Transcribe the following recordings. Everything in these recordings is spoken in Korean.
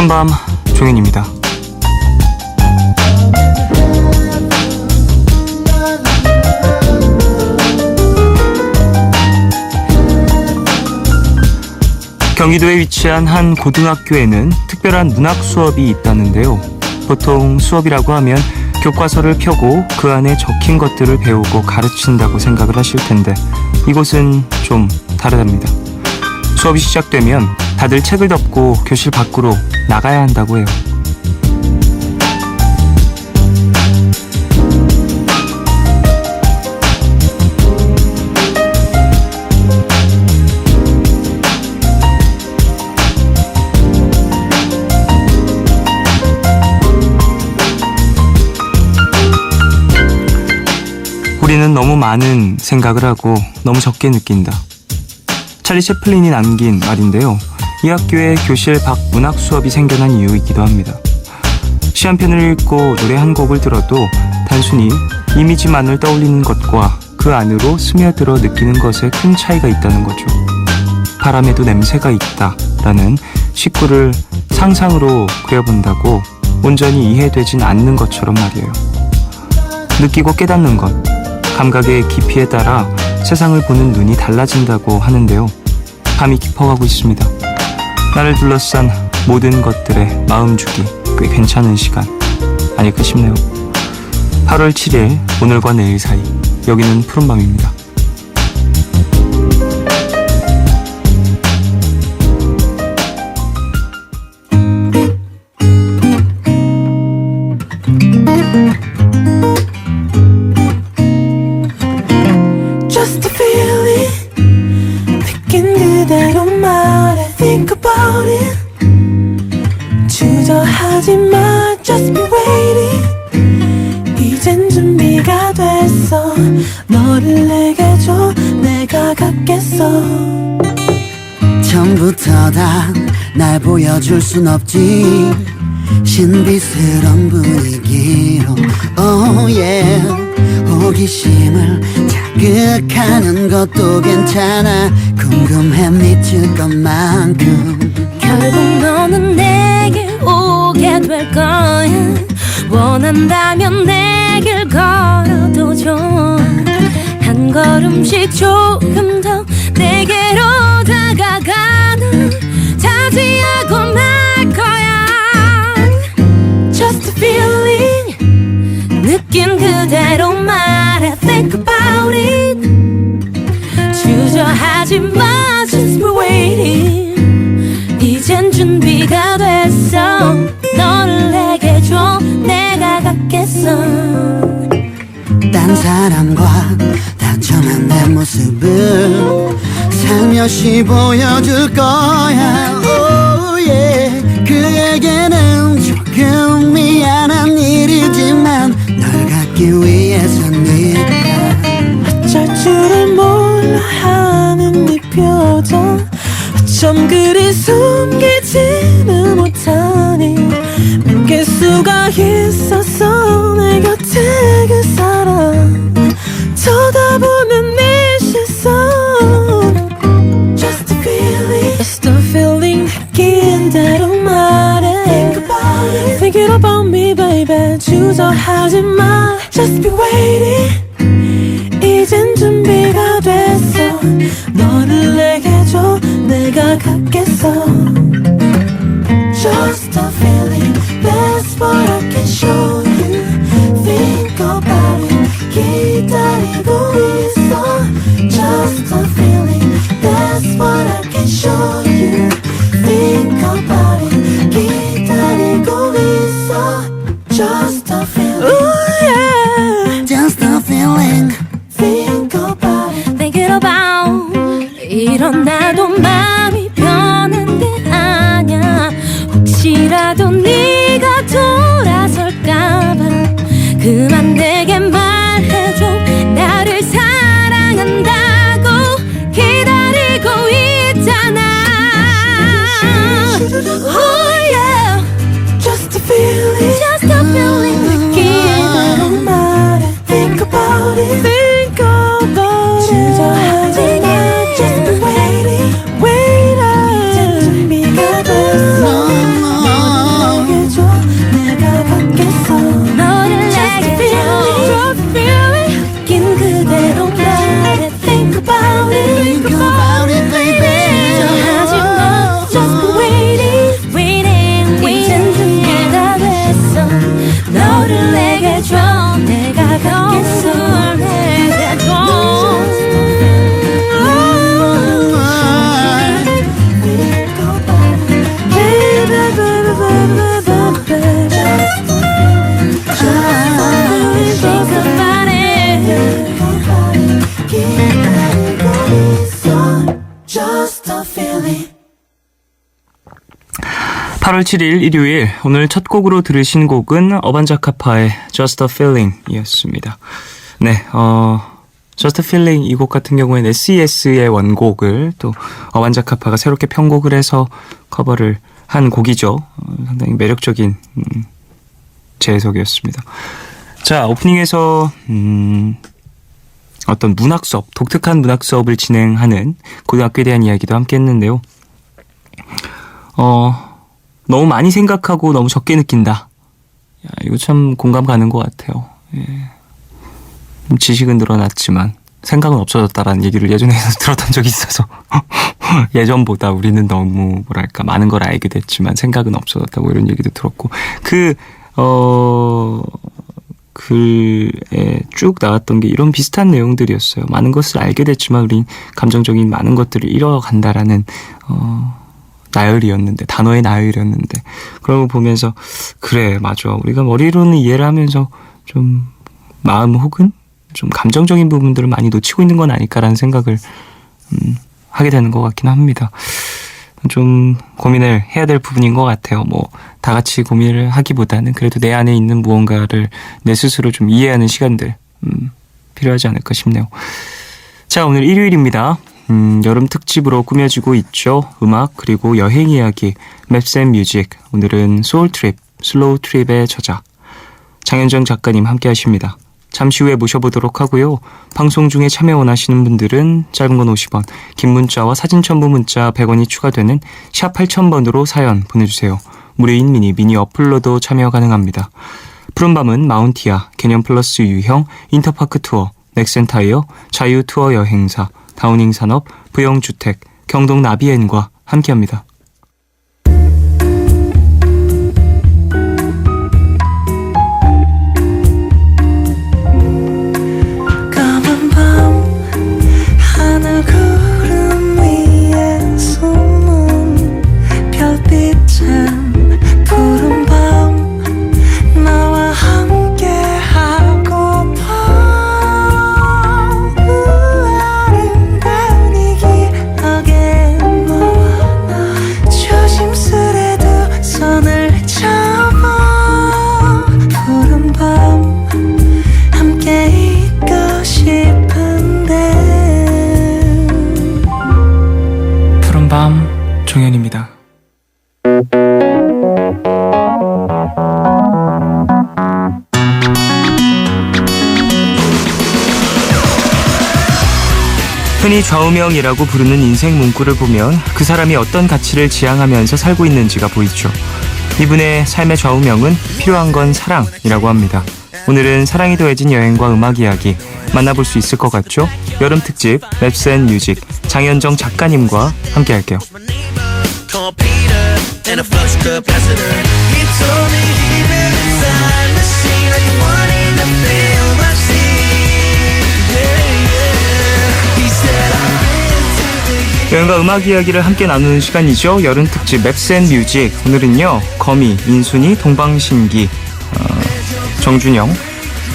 푸른밤 종현입니다. 경기도에 위치한 한 고등학교에는 특별한 문학 수업이 있다는데요. 보통 수업이라고 하면 교과서를 펴고 그 안에 적힌 것들을 배우고 가르친다고 생각을 하실 텐데 이곳은 좀 다르답니다. 수업이 시작되면 다들 책을 덮고 교실 밖으로 나가야 한다고 해요. 우리는 너무 많은 생각을 하고 너무 적게 느낀다. 찰리 채플린이 남긴 말인데요. 이 학교에 교실 밖 문학 수업이 생겨난 이유이기도 합니다. 시 한 편을 읽고 노래 한 곡을 들어도 단순히 이미지만을 떠올리는 것과 그 안으로 스며들어 느끼는 것에 큰 차이가 있다는 거죠. 바람에도 냄새가 있다라는 식구를 상상으로 그려본다고 온전히 이해되진 않는 것처럼 말이에요. 느끼고 깨닫는 것, 감각의 깊이에 따라 세상을 보는 눈이 달라진다고 하는데요. 밤이 깊어가고 있습니다. 나를 둘러싼 모든 것들에 마음 주기 꽤 괜찮은 시간 아닐까 싶네요. 8월 7일 오늘과 내일 사이 여기는 푸른밤입니다. Just a feeling 느낀 그대로 말해 Think about it 주저하지 마 Just be waiting 이젠 준비가 됐어 너를 내게 줘 내가 갖겠어 처음부터 다 날 보여줄 순 없지 신비스러운 분위기로 Oh yeah 호기심을 자극하는 것도 괜찮아 궁금해 미칠 것만큼 결국 너는 내게 오게 될 거야 원한다면 내 길 걸어도 좋아 한 걸음씩 조금 더 내게로 다가가는 차지하고 말 거야 Just a feeling 느낀 그대로 말해 Think about it 주저하지 마 Just be waiting 이젠 준비가 됐어 너를 내게 줘 내가 갖겠어 딴 사람과 다정한 내 모습을 살며시 보여줄 거야 Oh yeah 그에게는 조금 미안한 일이지만 널 갖기 위해서니까 어쩔 줄을 몰라 하는 네 표정 어쩜 그리 숨기지는 못하니 믿길 수가 있었어 내 곁에 그 사람 쳐다보는 네 시선 Just a feeling Just a feeling 느낀 대로 말해 Think about it Thinking about me baby 주저하지 마 Just be waiting 이젠 준비가 됐어 너를 내게 줘 내가 갖겠어 Just a feeling That's what I can show you Think about it 기다리고 있어 Just a feeling That's what I can show you Think about it 기다리고 있어 Just a feeling Ooh yeah Just a feeling Think about it Thinking about 이런 나도 마음이 변한 게 아냐 혹시라도 네가 돌아설까봐 그만 내게 말해줘 나를 사랑한다고 기다리고 있잖아 Oh yeah Just a feeling Just a feeling 느끼는 말에 Think about it 8월 7일 일요일 오늘 첫 곡으로 들으신 곡은 어반자카파의 Just a Feeling 이었습니다. 네, Just a Feeling 이 곡 같은 경우에는 SES의 원곡을 또 어반자카파가 새롭게 편곡을 해서 커버를 한 곡이죠. 상당히 매력적인 재해석이었습니다. 자, 오프닝에서 어떤 문학 수업, 독특한 문학 수업을 진행하는 고등학교에 대한 이야기도 함께 했는데요. 너무 많이 생각하고 너무 적게 느낀다. 야, 이거 참 공감 가는 것 같아요. 예. 지식은 늘어났지만 생각은 없어졌다라는 얘기를 예전에 들었던 적이 있어서 예전보다 우리는 너무 뭐랄까 많은 걸 알게 됐지만 생각은 없어졌다고 이런 얘기도 들었고 글에 쭉 나왔던 게 이런 비슷한 내용들이었어요. 많은 것을 알게 됐지만 우린 감정적인 많은 것들을 잃어간다라는 나열이었는데, 단어의 나열이었는데, 그런 거 보면서 그래 맞아, 우리가 머리로는 이해를 하면서 좀 마음 혹은 좀 감정적인 부분들을 많이 놓치고 있는 건 아닐까라는 생각을 하게 되는 것 같긴 합니다. 좀 고민을 해야 될 부분인 것 같아요. 뭐 다 같이 고민을 하기보다는 그래도 내 안에 있는 무언가를 내 스스로 좀 이해하는 시간들 필요하지 않을까 싶네요. 자, 오늘 일요일입니다. 여름 특집으로 꾸며지고 있죠. 음악 그리고 여행 이야기 맵스앤뮤직. 오늘은 소울트립, 슬로우 트립의 저자 장현정 작가님 함께 하십니다. 잠시 후에 모셔보도록 하고요. 방송 중에 참여 원하시는 분들은 짧은 건 50원, 긴 문자와 사진 첨부 문자 100원이 추가되는 샵 8000번으로 사연 보내주세요. 무료인 미니 어플로도 참여 가능합니다. 푸른밤은 마운티아, 개념플러스 유형, 인터파크 투어, 넥센타이어, 자유투어 여행사, 다우닝 산업, 부영주택, 경동 나비엔과 함께합니다. 검은 밤 하늘 구름 위에 숨은 별빛은 푸른 밤 나와 함께 하고파. 아름다운 이 기억에 너와 나 조심스레도 손을 잡아. 푸른 밤 함께 있고 싶은데. 푸른밤 종현입니다. 흔히 좌우명이라고 부르는 인생 문구를 보면 그 사람이 어떤 가치를 지향하면서 살고 있는지가 보이죠. 이분의 삶의 좌우명은 필요한 건 사랑이라고 합니다. 오늘은 사랑이 더해진 여행과 음악 이야기 만나볼 수 있을 것 같죠? 여름 특집 맵스앤뮤직 장현정 작가님과 함께 할게요. Called Peter and a first capacitor. He told me he been inside the scene like wanting to feel my scene. Yeah, yeah. He said I've been to the 여행과 음악 이야기를 함께 나누는 시간이죠. 여름 특집 맵스앤뮤직. 오늘은요 거미, 인순이, 동방신기, 정준영,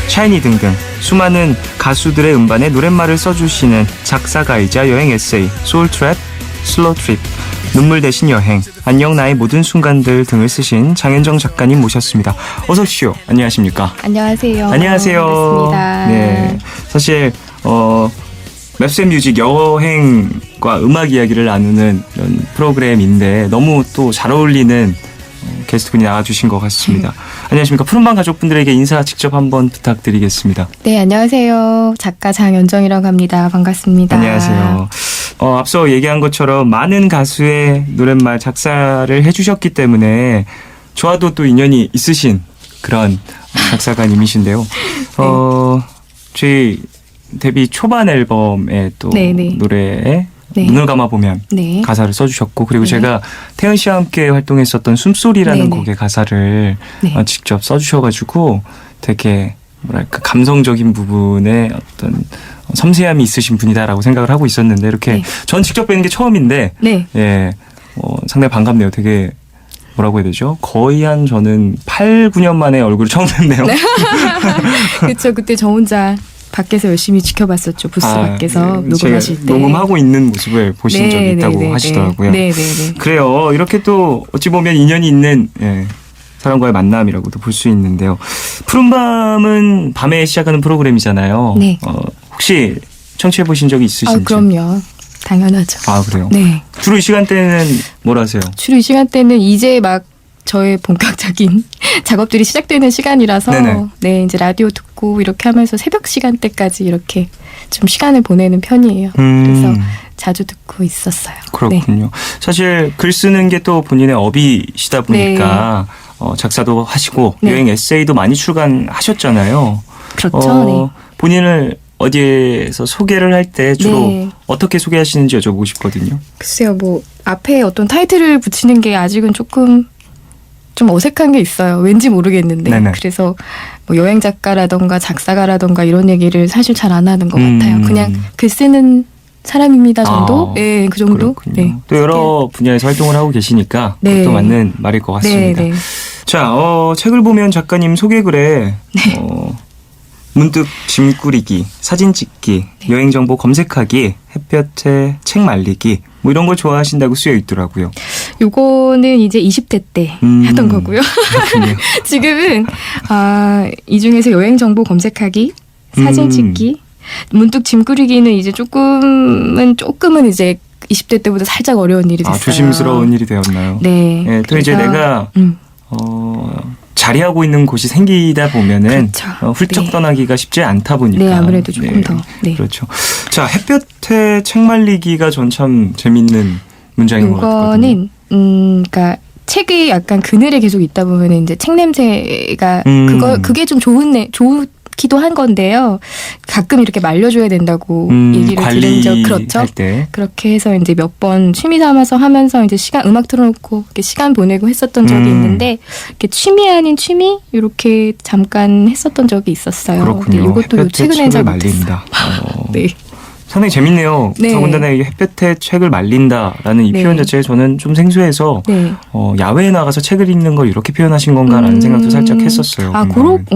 샤이니 등등 수많은 가수들의 음반에 노랫말을 써주시는 작사가이자 여행 에세이 소울트랩, 슬로우트립, 눈물 대신 여행, 안녕 나의 모든 순간들 등을 쓰신 장현정 작가님 모셨습니다. 어서 오십시오. 안녕하십니까? 안녕하세요. 안녕하세요. 반갑습니다. 네, 사실 맵스앤뮤직 여행과 음악 이야기를 나누는 이런 프로그램인데 너무 또 잘 어울리는 게스트분이 나와주신 것 같습니다. 안녕하십니까? 푸른밤 가족분들에게 인사 직접 한번 부탁드리겠습니다. 네, 안녕하세요. 작가 장현정이라고 합니다. 반갑습니다. 안녕하세요. 앞서 얘기한 것처럼 많은 가수의 노랫말 작사를 해주셨기 때문에 저와도 또 인연이 있으신 그런 작사가님이신데요. 저희 데뷔 초반 앨범의 또 네네. 노래에 네. 눈을 감아보면 네. 가사를 써주셨고 그리고 네. 제가 태연 씨와 함께 활동했었던 숨소리라는 네네. 곡의 가사를 네. 직접 써주셔가지고 되게 뭐랄까 감성적인 부분에 어떤 섬세함이 있으신 분이다라고 생각을 하고 있었는데 이렇게 네. 전 직접 뵈는 게 처음인데 네. 예, 상당히 반갑네요. 되게 뭐라고 해야 되죠? 거의 한 저는 8, 9년 만에 얼굴을 처음 뵙네요. 그렇죠. 그때 저 혼자 밖에서 열심히 지켜봤었죠. 부스 밖에서 네. 녹음하실 제가 때. 녹음하고 있는 모습을 보신 네, 적이 네, 있다고 네, 하시더라고요. 네, 네, 네. 그래요. 이렇게 또 어찌 보면 인연이 있는 사람과의 만남이라고도 볼 수 있는데요. 푸른밤은 밤에 시작하는 프로그램이잖아요. 네. 혹시 청취해 보신 적이 있으신지? 그럼요. 당연하죠. 아, 그래요? 네. 주로 이 시간대는 뭘 하세요? 주로 이 시간대는 이제 막 저의 본격적인 작업들이 시작되는 시간이라서 네네. 네, 이제 라디오 듣고 이렇게 하면서 새벽 시간대까지 이렇게 좀 시간을 보내는 편이에요. 그래서 자주 듣고 있었어요. 네. 그렇군요. 사실 글 쓰는 게 또 본인의 업이시다 보니까 작사도 하시고 네. 여행 에세이도 많이 출간하셨잖아요. 그렇죠. 네. 본인을 어디에서 소개를 할 때 주로 네. 어떻게 소개하시는지 여쭤보고 싶거든요. 글쎄요, 뭐 앞에 어떤 타이틀을 붙이는 게 아직은 조금 좀 어색한 게 있어요. 왠지 모르겠는데. 네네. 그래서 뭐 여행 작가라던가 작사가라던가 이런 얘기를 사실 잘 안 하는 것 같아요. 그냥 글 쓰는 사람입니다 정도? 네, 그 정도? 그렇군요. 네. 또 여러 분야에서 활동을 하고 계시니까 네. 그것도 맞는 말일 것 같습니다. 네, 네. 자, 책을 보면 작가님 소개글에 문득 짐 꾸리기, 사진 찍기, 네. 여행 정보 검색하기, 햇볕에 책 말리기 뭐 이런 걸 좋아하신다고 쓰여 있더라고요. 요거는 이제 20대 때 하던 거고요. 그렇군요. 지금은 이 중에서 여행 정보 검색하기, 사진 찍기, 문득 짐 꾸리기는 이제 조금은 이제 20대 때보다 살짝 어려운 일이 됐어요. 조심스러운 일이 되었나요? 네. 예, 또 이제 그래서, 내가 자리하고 있는 곳이 생기다 보면은 그렇죠. 훌쩍 네. 떠나기가 쉽지 않다 보니까. 네, 아무래도 조금 더. 네. 그렇죠. 자, 햇볕에 책 말리기가 전 참 재밌는 문장인 것 같거든요. 요거는 그러니까 책이 약간 그늘에 계속 있다 보면 이제 책 냄새가 그게 좀 좋기도 한 건데요. 가끔 이렇게 말려줘야 된다고 얘기를 들은 적 그렇죠. 할 때. 그렇게 해서 이제 몇 번 취미 삼아서 하면서 이제 음악 틀어놓고 이렇게 시간 보내고 했었던 적이 있는데 이렇게 취미 아닌 취미 이렇게 잠깐 했었던 적이 있었어요. 그렇군요. 근데 이것도 햇볕에 최근에 잘 책을 못했어요. 말린다. 네. 상당히 재밌네요. 네. 더군다나 이게 햇볕에 책을 말린다라는 이 네. 표현 자체에 저는 좀 생소해서 네. 야외에 나가서 책을 읽는 걸 이렇게 표현하신 건가라는 생각도 살짝 했었어요.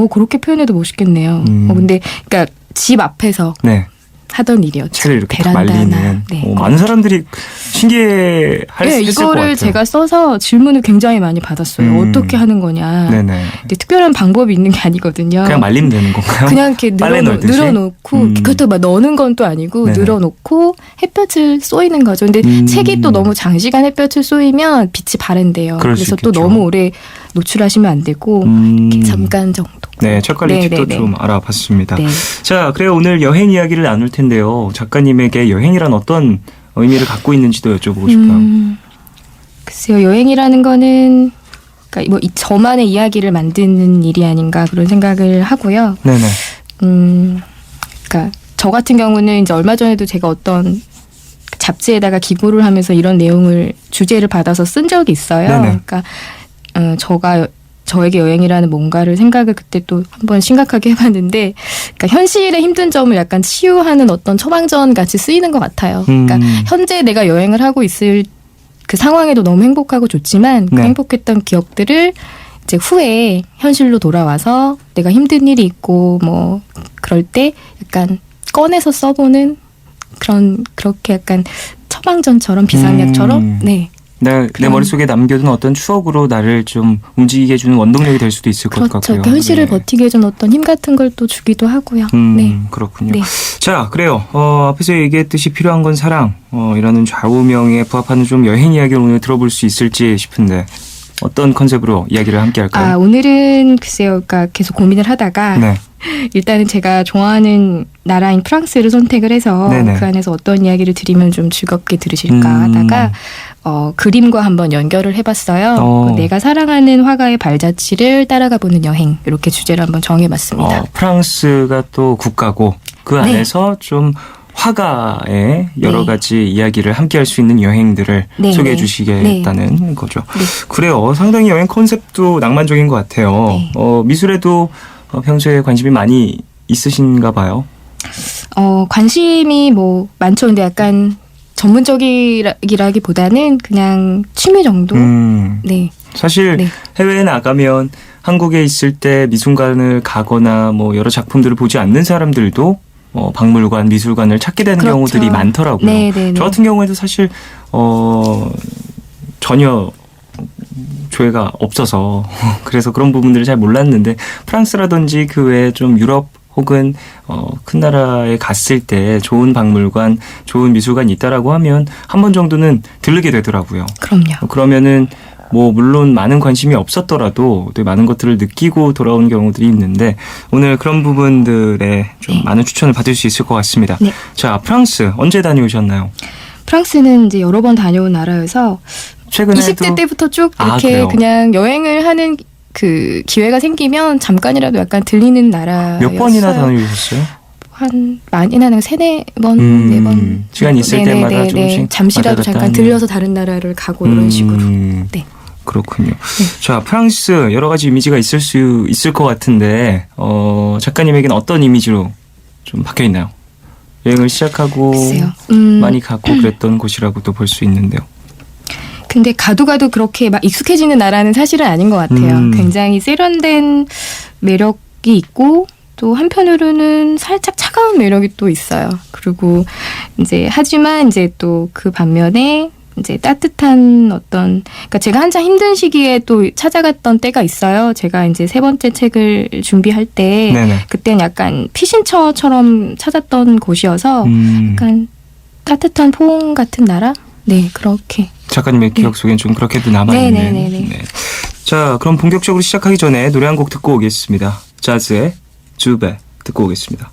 그렇게 표현해도 멋있겠네요. 근데 그러니까 집 앞에서 네. 하던 일이었죠. 책을 이렇게 딱 베란다나. 말리는. 네. 많은 사람들이 신기해할 네, 했을 것 같아요. 이거를 제가 써서 질문을 굉장히 많이 받았어요. 어떻게 하는 거냐. 네네. 근데 특별한 방법이 있는 게 아니거든요. 그냥 말리면 되는 건가요? 그냥 이렇게 빨래 널듯이? 늘어놓고 그렇다고 막 넣는 건 또 아니고 네네. 늘어놓고 햇볕을 쏘이는 거죠. 근데 책이 또 너무 장시간 햇볕을 쏘이면 빛이 바랜대요. 그럴 수 그래서 또 있겠죠. 너무 오래 노출하시면 안 되고 이렇게 잠깐 정도. 네, 책관리 팁도 좀 알아봤습니다. 네. 자, 그래요. 오늘 여행 이야기를 나눌 텐데요. 작가님에게 여행이란 어떤 의미를 갖고 있는지도 여쭤보고 싶어요. 글쎄요, 여행이라는 거는 그러니까 뭐 저만의 이야기를 만드는 일이 아닌가 그런 생각을 하고요. 네네. 그러니까 저 같은 경우는 이제 얼마 전에도 제가 어떤 잡지에다가 기고를 하면서 이런 내용을 주제를 받아서 쓴 적이 있어요. 네네. 그러니까 저에게 여행이라는 뭔가를 생각을 그때 또 한번 심각하게 해봤는데, 그러니까 현실의 힘든 점을 약간 치유하는 어떤 처방전 같이 쓰이는 것 같아요. 그러니까 현재 내가 여행을 하고 있을 그 상황에도 너무 행복하고 좋지만 그 네. 행복했던 기억들을 이제 후에 현실로 돌아와서 내가 힘든 일이 있고 뭐 그럴 때 약간 꺼내서 써보는 그렇게 약간 처방전처럼 비상약처럼 네. 내 머릿속에 남겨둔 어떤 추억으로 나를 좀 움직이게 해주는 원동력이 될 수도 있을 것 그렇죠. 같고요. 그 현실을 네. 버티게 해준 어떤 힘 같은 걸 또 주기도 하고요. 네. 그렇군요. 네. 자, 그래요. 앞에서 얘기했듯이 필요한 건 사랑, 이라는 좌우명에 부합하는 좀 여행 이야기를 오늘 들어볼 수 있을지 싶은데 어떤 컨셉으로 이야기를 함께 할까요? 오늘은 글쎄요. 그러니까 계속 고민을 하다가 네. 일단은 제가 좋아하는 나라인 프랑스를 선택을 해서 네네. 그 안에서 어떤 이야기를 드리면 좀 즐겁게 들으실까 하다가 그림과 한번 연결을 해봤어요. 내가 사랑하는 화가의 발자취를 따라가 보는 여행 이렇게 주제를 한번 정해봤습니다. 프랑스가 또 국가고 그 네. 안에서 좀 화가의 여러 네. 가지 이야기를 함께 할 수 있는 여행들을 네. 소개해 주시겠다는 거죠. 네. 그래요. 상당히 여행 컨셉도 낭만적인 것 같아요. 네. 미술에도 평소에 관심이 많이 있으신가 봐요. 관심이 뭐 많죠. 근데 약간 전문적이라기보다는 그냥 취미 정도? 네. 사실 네. 해외에 나가면 한국에 있을 때 미술관을 가거나 뭐 여러 작품들을 보지 않는 사람들도 박물관, 미술관을 찾게 되는 그렇죠. 경우들이 많더라고요. 네네네. 저 같은 경우에도 사실 전혀 조회가 없어서 그래서 그런 부분들을 잘 몰랐는데 프랑스라든지 그 외에 좀 유럽 혹은 큰 나라에 갔을 때 좋은 박물관, 좋은 미술관이 있다라고 하면 한 번 정도는 들르게 되더라고요. 그럼요. 그러면은 뭐 물론 많은 관심이 없었더라도 되게 많은 것들을 느끼고 돌아오는 경우들이 있는데 오늘 그런 부분들에 좀 네. 많은 추천을 받을 수 있을 것 같습니다. 네. 자, 프랑스 언제 다녀오셨나요? 프랑스는 이제 여러 번 다녀온 나라여서 최근에도 20대 때부터 쭉 아, 이렇게 그래요? 그냥 여행을 하는 그 기회가 생기면 잠깐이라도 약간 들리는 나라였어요. 몇 번이나 다녀오셨어요? 한 많이는 한 3-4번, 4번. 시간 있을 때마다 조금씩 잠시라도 왔다 갔다 잠깐 하는. 들려서 다른 나라를 가고 이런 식으로. 네. 그렇군요. 자, 프랑스 여러 가지 이미지가 있을 것 같은데 작가님에게는 어떤 이미지로 좀 바뀌어 있나요? 여행을 시작하고 글쎄요. 많이 가고 그랬던 곳이라고도 볼 수 있는데요. 근데 가도 그렇게 막 익숙해지는 나라는 사실은 아닌 것 같아요. 굉장히 세련된 매력이 있고 또 한편으로는 살짝 차가운 매력이 또 있어요. 그리고 하지만 또 그 반면에 따뜻한 그러니까 제가 한참 힘든 시기에 또 찾아갔던 때가 있어요. 제가 3번째 책을 준비할 때 네네. 그때는 약간 피신처처럼 찾았던 곳이어서 약간 따뜻한 포옹 같은 나라? 네, 그렇게. 작가님의 기억 속엔 좀 그렇게도 남아있는. 네네네네. 네. 자, 그럼 본격적으로 시작하기 전에 노래 한 곡 듣고 오겠습니다. 자즈의 주베 듣고 오겠습니다.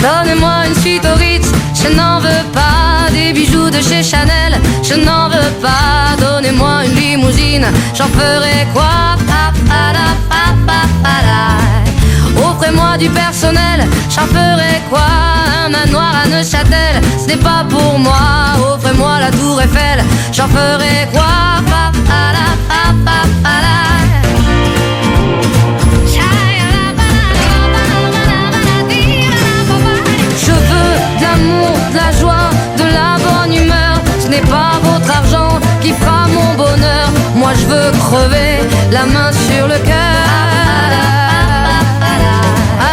Donnez-moi une suite au Ritz, je n'en veux pas. Des bijoux de chez Chanel, je n'en veux pas. Donnez-moi une limousine, j'en ferai quoi? Pa, pa, la, pa, pa, pa, la. Offrez-moi du personnel, j'en ferai quoi? Un manoir à Neuchâtel, ce n'est pas pour moi. Offrez-moi la tour Eiffel, j'en ferai quoi? Pa, pa, la, pa, pa, pa, la. Je veux de l'amour, de la joie, de la bonne humeur. Ce n'est pas votre argent qui fera mon bonheur. Moi je veux crever la main sur le cœur.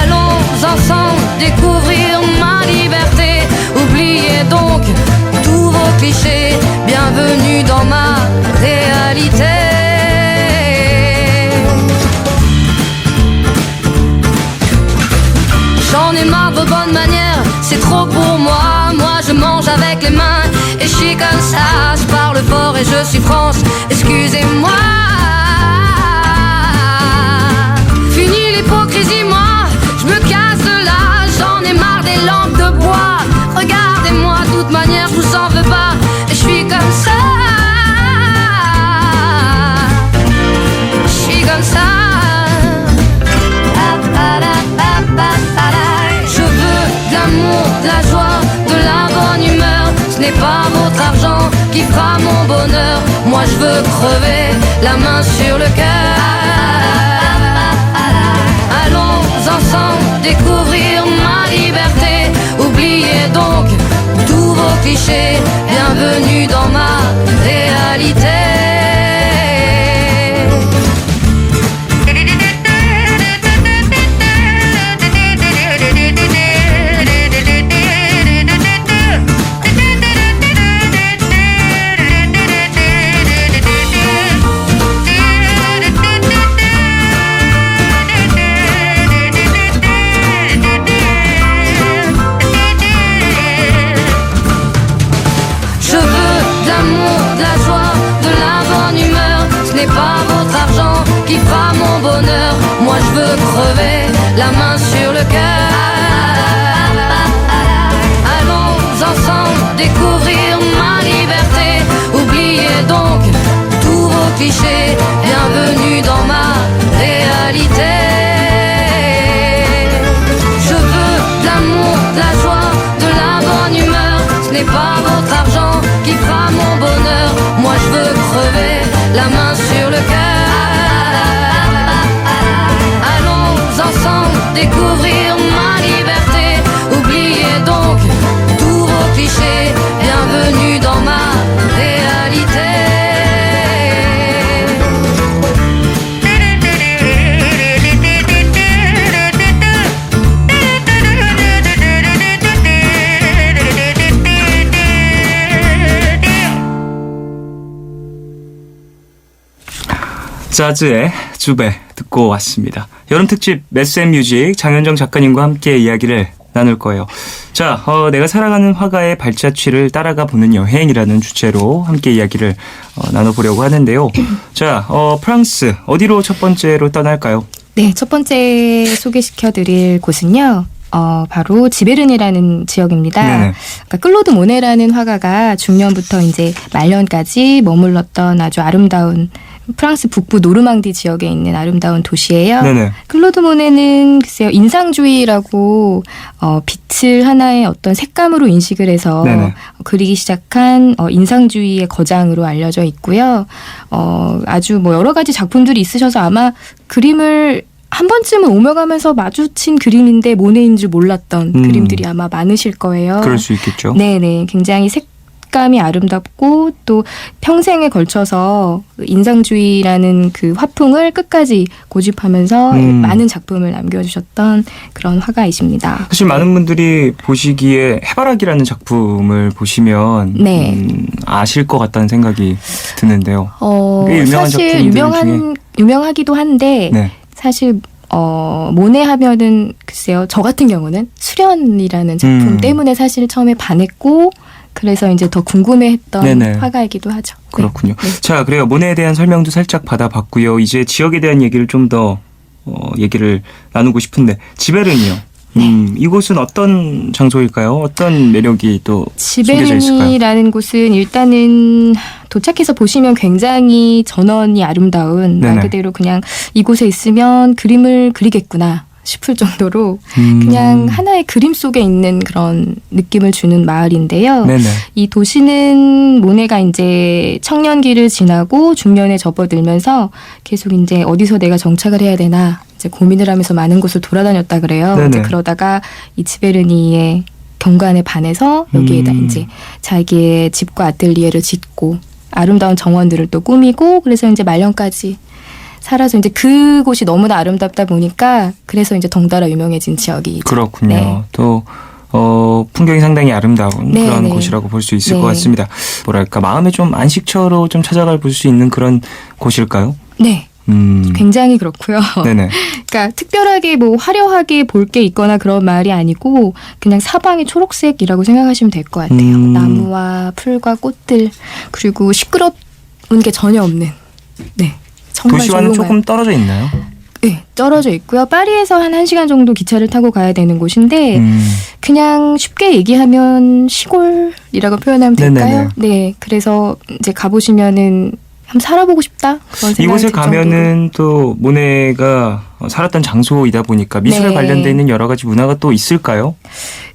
Allons ensemble découvrir ma liberté. Oubliez donc tous vos clichés. Bienvenue dans ma réalité. J'en ai marre de vos bonnes manières, c'est trop pour moi. Moi je mange avec les mains et je suis comme ça. Je parle fort et je suis France, excusez-moi. Fini l'hypocrisie, moi, je me casse de là. J'en ai marre des lampes de bois. Regardez-moi, de toute manière je vous en veux pas. Et je suis comme ça. Je suis comme ça. Je veux de l'amour, de la joie, de la bonne humeur. Ce n'est pas votre argent qui fera mon bonheur. Moi je veux crever la main sur le cœur. Allons ensemble découvrir ma liberté. Oubliez donc tous vos clichés. Bienvenue dans ma réalité. Moi je veux crever la main sur le cœur. Allons ensemble découvrir ma liberté. Oubliez donc tous vos clichés. Bienvenue dans ma réalité. Je veux de l'amour, de la joie, de la bonne humeur. Ce n'est pas votre argent qui fera mon bonheur. Moi je veux crever la main sur le cœur. Ensemble découvrir ma liberté. Oubliez donc 자즈의 주베 듣고 왔습니다. 여름 특집 메스앤뮤직 장현정 작가님과 함께 이야기를 나눌 거예요. 자, 내가 살아가는 화가의 발자취를 따라가 보는 여행이라는 주제로 함께 이야기를 나눠보려고 하는데요. 자, 프랑스 어디로 첫 번째로 떠날까요? 네, 첫 번째 소개시켜드릴 곳은요. 바로 지베른이라는 지역입니다. 네네. 그러니까 클로드 모네라는 화가가 중년부터 이제 말년까지 머물렀던 아주 아름다운 프랑스 북부 노르망디 지역에 있는 아름다운 도시예요. 네네. 클로드 모네는 글쎄요 인상주의라고 빛을 하나의 어떤 색감으로 인식을 해서 네네. 그리기 시작한 인상주의의 거장으로 알려져 있고요. 아주 뭐 여러 가지 작품들이 있으셔서 아마 그림을 한 번쯤은 오며가면서 마주친 그림인데 모네인 줄 몰랐던 그림들이 아마 많으실 거예요. 그럴 수 있겠죠. 네네. 굉장히 색감이 아름답고 또 평생에 걸쳐서 인상주의라는 그 화풍을 끝까지 고집하면서 많은 작품을 남겨주셨던 그런 화가이십니다. 사실 많은 분들이 보시기에 해바라기라는 작품을 보시면 네. 아실 것 같다는 생각이 드는데요. 꽤 유명한 사실 작품들 유명하기도 한데 네. 사실 모네 하면은 글쎄요 저 같은 경우는 수련이라는 작품 때문에 사실 처음에 반했고 그래서 이제 더 궁금해했던 네네. 화가이기도 하죠. 그렇군요. 네. 자, 그래요. 모네에 대한 설명도 살짝 받아봤고요. 이제 지역에 대한 얘기를 좀 더 얘기를 나누고 싶은데 지베른이요. 이곳은 어떤 장소일까요? 어떤 매력이 또 숨겨져 있을까요? 지베른이라는 곳은 일단은 도착해서 보시면 굉장히 전원이 아름다운 말 네네. 그대로 그냥 이곳에 있으면 그림을 그리겠구나 싶을 정도로 그냥 하나의 그림 속에 있는 그런 느낌을 주는 마을인데요. 네네. 이 도시는 모네가 이제 청년기를 지나고 중년에 접어들면서 계속 이제 어디서 내가 정착을 해야 되나 이제 고민을 하면서 많은 곳을 돌아다녔다 그래요. 네네. 이제 그러다가 이 지베르니의 경관에 반해서 여기에다 이제 자기의 집과 아틀리에를 짓고 아름다운 정원들을 또 꾸미고 그래서 이제 말년까지 살아서 이제 그곳이 너무나 아름답다 보니까 그래서 이제 덩달아 유명해진 지역이죠. 그렇군요. 네. 또 풍경이 상당히 아름다운 네, 그런 네. 곳이라고 볼 수 있을 네. 것 같습니다. 뭐랄까 마음의 좀 안식처로 좀 찾아가 볼 수 있는 그런 곳일까요? 네. 굉장히 그렇고요. 네네. 그러니까 특별하게 뭐 화려하게 볼 게 있거나 그런 말이 아니고 그냥 사방이 초록색이라고 생각하시면 될 것 같아요. 나무와 풀과 꽃들 그리고 시끄러운 게 전혀 없는 네. 정말 도시와는 조용한. 조금 떨어져 있나요? 네, 떨어져 있고요. 파리에서 한 1시간 정도 기차를 타고 가야 되는 곳인데 그냥 쉽게 얘기하면 시골이라고 표현하면 될까요? 네네네. 네, 그래서 이제 가보시면은 한번 살아보고 싶다 그런 생각이 이곳에 들 정도로. 가면은 또 모네가 살았던 장소이다 보니까 미술에 네. 관련돼 있는 여러 가지 문화가 또 있을까요?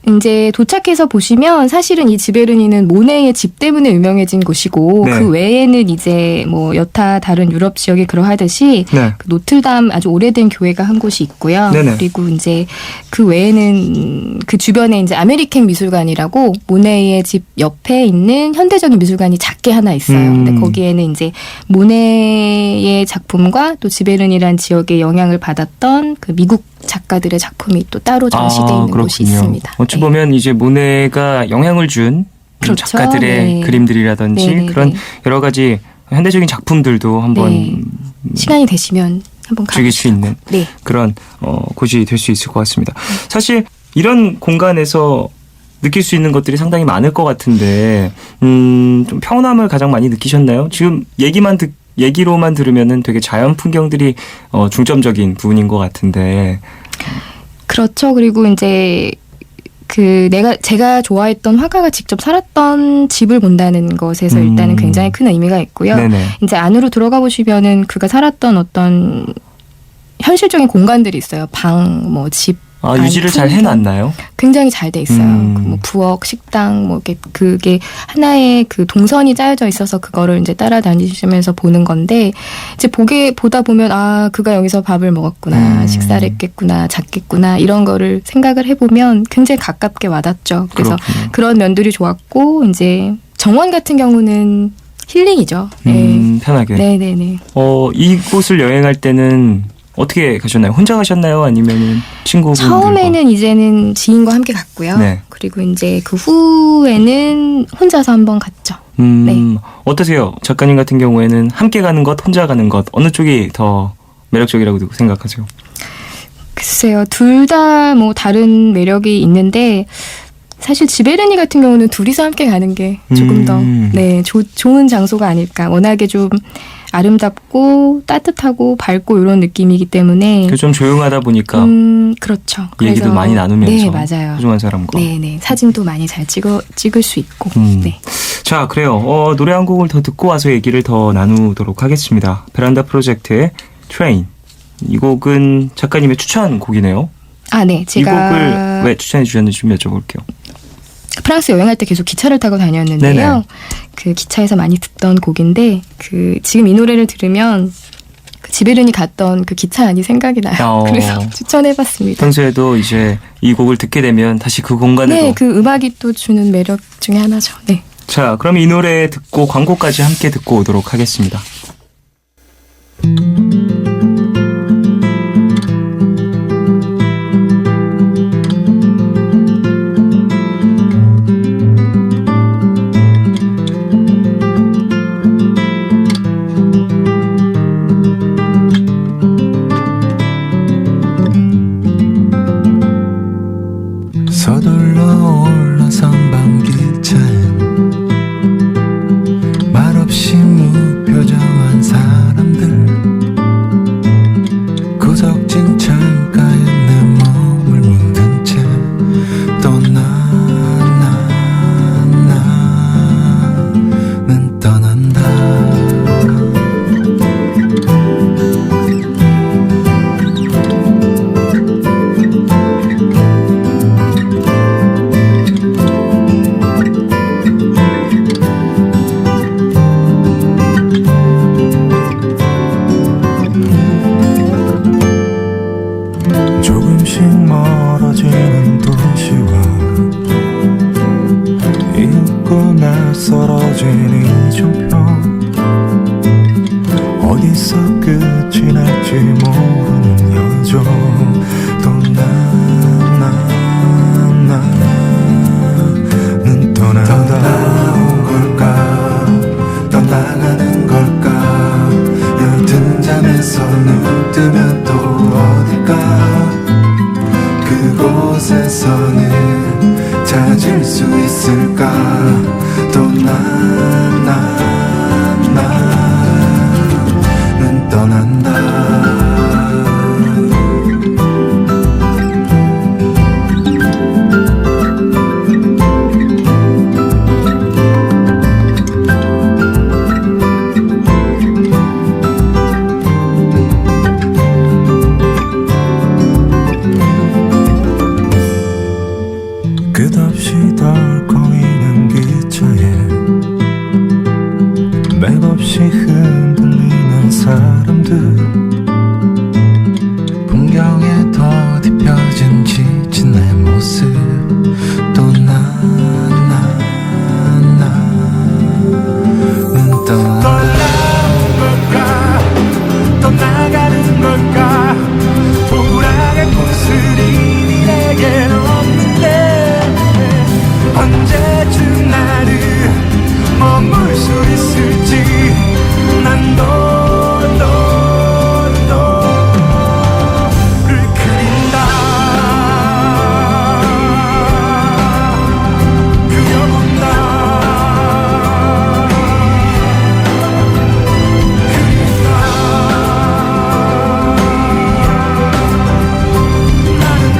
이제 도착해서 보시면 사실은 이 지베르니는 모네의 집 때문에 유명해진 곳이고 네. 그 외에는 이제 뭐 여타 다른 유럽 지역이 그러하듯이 네. 그 노틀담 아주 오래된 교회가 한 곳이 있고요. 네네. 그리고 이제 그 외에는 그 주변에 이제 아메리칸 미술관이라고 모네의 집 옆에 있는 현대적인 미술관이 작게 하나 있어요. 근데 거기에는 이제 모네의 작품과 또 지베른이라는 지역의 영향을 받았던 그 미국 작가들의 작품이 또 따로 전시되어 있는 곳이 있습니다. 어찌 네. 보면 이제 모네가 영향을 준 그렇죠. 작가들의 네. 그림들이라든지 네네네. 그런 여러 가지 현대적인 작품들도 한번 네. 시간이 되시면 한번 즐길 수 가보시고. 있는 네. 그런 곳이 될 수 있을 것 같습니다. 사실 이런 공간에서 느낄 수 있는 것들이 상당히 많을 것 같은데 좀 평온함을 가장 많이 느끼셨나요? 지금 얘기로만 들으면은 되게 자연 풍경들이 중점적인 부분인 것 같은데. 그렇죠. 그리고 이제 제가 좋아했던 화가가 직접 살았던 집을 본다는 것에서 일단은 굉장히 큰 의미가 있고요. 네네. 이제 안으로 들어가 보시면은 그가 살았던 어떤 현실적인 공간들이 있어요. 방, 뭐 집. 유지를 잘 해놨나요? 굉장히 잘 돼 있어요. 뭐 부엌, 식당, 뭐 이렇게 그게 하나의 그 동선이 짜여져 있어서 그거를 이제 따라다니시면서 보는 건데 이제 보다 보면 그가 여기서 밥을 먹었구나, 식사를 했겠구나, 잤겠구나 이런 거를 생각을 해보면 굉장히 가깝게 와닿죠. 그래서 그렇군요. 그런 면들이 좋았고 이제 정원 같은 경우는 힐링이죠. 네. 편하게. 네네네. 이곳을 여행할 때는 어떻게 가셨나요? 혼자 가셨나요? 아니면 친구분들과? 처음에는 이제는 지인과 함께 갔고요. 네. 그리고 이제 그 후에는 혼자서 한번 갔죠. 네. 어떠세요? 작가님 같은 경우에는 함께 가는 것, 혼자 가는 것 어느 쪽이 더 매력적이라고 생각하세요? 글쎄요, 둘 다 뭐 다른 매력이 있는데 사실 지베르니 같은 경우는 둘이서 함께 가는 게 조금 더 좋은 장소가 아닐까. 워낙에 좀 아름답고 따뜻하고 밝고 이런 느낌이기 때문에 좀 조용하다 보니까 그렇죠. 얘기도 그래서 많이 나누면서 네, 맞아요. 소중한 사람과 네네 사진도 많이 잘 찍을 수 있고. 네. 자, 그래요. 노래 한 곡을 더 듣고 와서 얘기를 더 나누도록 하겠습니다. 베란다 프로젝트의 트레인. 이 곡은 작가님의 추천곡이네요. 아, 네. 이 제가 곡을 왜 추천해 주셨는지 좀 여쭤볼게요. 프랑스 여행할 때 계속 기차를 타고 다녔는데요. 네네. 그 기차에서 많이 듣던 곡인데 그 지금 이 노래를 들으면 그 지베르니 갔던 그 기차 안이 생각이 나요. 그래서 추천해봤습니다. 평소에도 이제 이 곡을 듣게 되면 다시 그 공간에도. 네, 그 음악이 또 주는 매력 중에 하나죠. 네. 자, 그럼 이 노래 듣고 광고까지 함께 듣고 오도록 하겠습니다. 서둘러 올라선 밤기차에 말없이 무표정한 사람들 구석진 창가에 내 몸을 묻은 채 또 나는 떠난다. 조금씩 멀어지는 도시와 잊고 낯설어진 이정표 어디서 끝이 날지 모르는 여정 또 나는 떠나온 걸까 떠나가는 걸까 옅은 잠에서 눈 뜨면 또 어딜까 그곳에서는 찾을 수 있을까 또 나는 떠난다. 끝없이 덜컹이는 기차에 맥없이 흔들리는 사람들 풍경에 더딥혀진 지친 내 모습 또 나는 떠나는 걸까 떠나가는 걸까 불안한 모습이 내겐 없는데 언제쯤 나를 머물 수 있을지 난 너를 그린다. 그려본다. 나는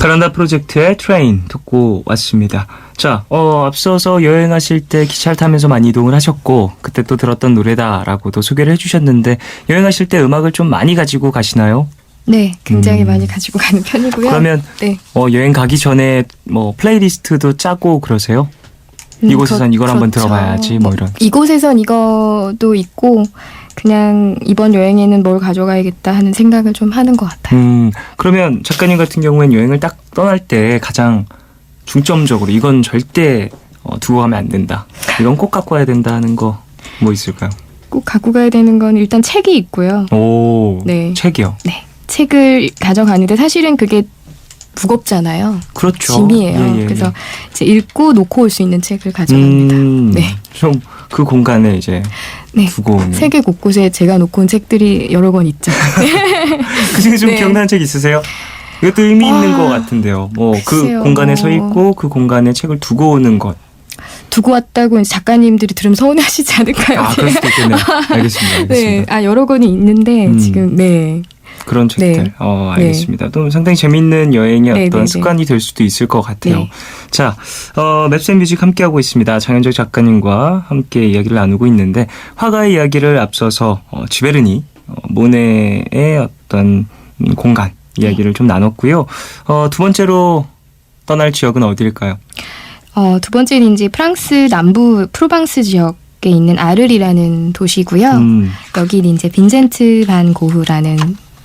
베란다 프로젝트의 트레인 듣고 왔습니다. 자, 앞서서 여행하실 때 기차를 타면서 많이 이동을 하셨고 그때 또 들었던 노래다라고도 소개를 해주셨는데 여행하실 때 음악을 좀 많이 가지고 가시나요? 네, 굉장히 많이 가지고 가는 편이고요. 그러면 네. 여행 가기 전에 뭐 플레이리스트도 짜고 그러세요? 이곳에선 이걸 한번 들어봐야지 뭐 이런. 이곳에선 이거도 있고 그냥 이번 여행에는 뭘 가져가야겠다 하는 생각을 좀 하는 것 같아요. 그러면 작가님 같은 경우에는 여행을 딱 떠날 때 가장 중점적으로 이건 절대 두고 가면 안 된다. 이건 꼭 갖고 와야 된다 하는 거 뭐 있을까요? 꼭 갖고 가야 되는 건 일단 책이 있고요. 오, 네. 책이요? 네, 책을 가져가는데 사실은 그게 무겁잖아요. 그렇죠. 짐이에요. 예. 그래서 이제 읽고 놓고 올 수 있는 책을 가져갑니다. 네. 좀 그 공간에 이제 네. 두고 오는. 세계 곳곳에 제가 놓고 온 책들이 여러 권 있죠. 그중에 좀 네. 기억나는 책 있으세요? 이것도 의미 있는 것 같은데요. 뭐 그 글쎄요. 공간에 서 있고 그 공간에 책을 두고 오는 것. 두고 왔다고 이제 작가님들이 들으면 서운해하시지 않을까요? 그럴 수도 있겠네요. 알겠습니다. 네, 여러 권이 있는데 지금 네. 그런 책들. 네. 알겠습니다. 또 상당히 재밌는 여행의 네, 어떤 네, 습관이 될 수도 있을 것 같아요. 네. 자, 맵스앤뮤직 함께하고 있습니다. 장현정 작가님과 함께 이야기를 나누고 있는데 화가의 이야기를 앞서서 지베르니, 모네의 어떤 공간 이야기를 좀 나눴고요. 두 번째로 떠날 지역은 어디일까요? 두 번째는 이제 프랑스 남부 프로방스 지역에 있는 아르리라는 도시고요. 여기는 이제 빈센트 반 고흐라는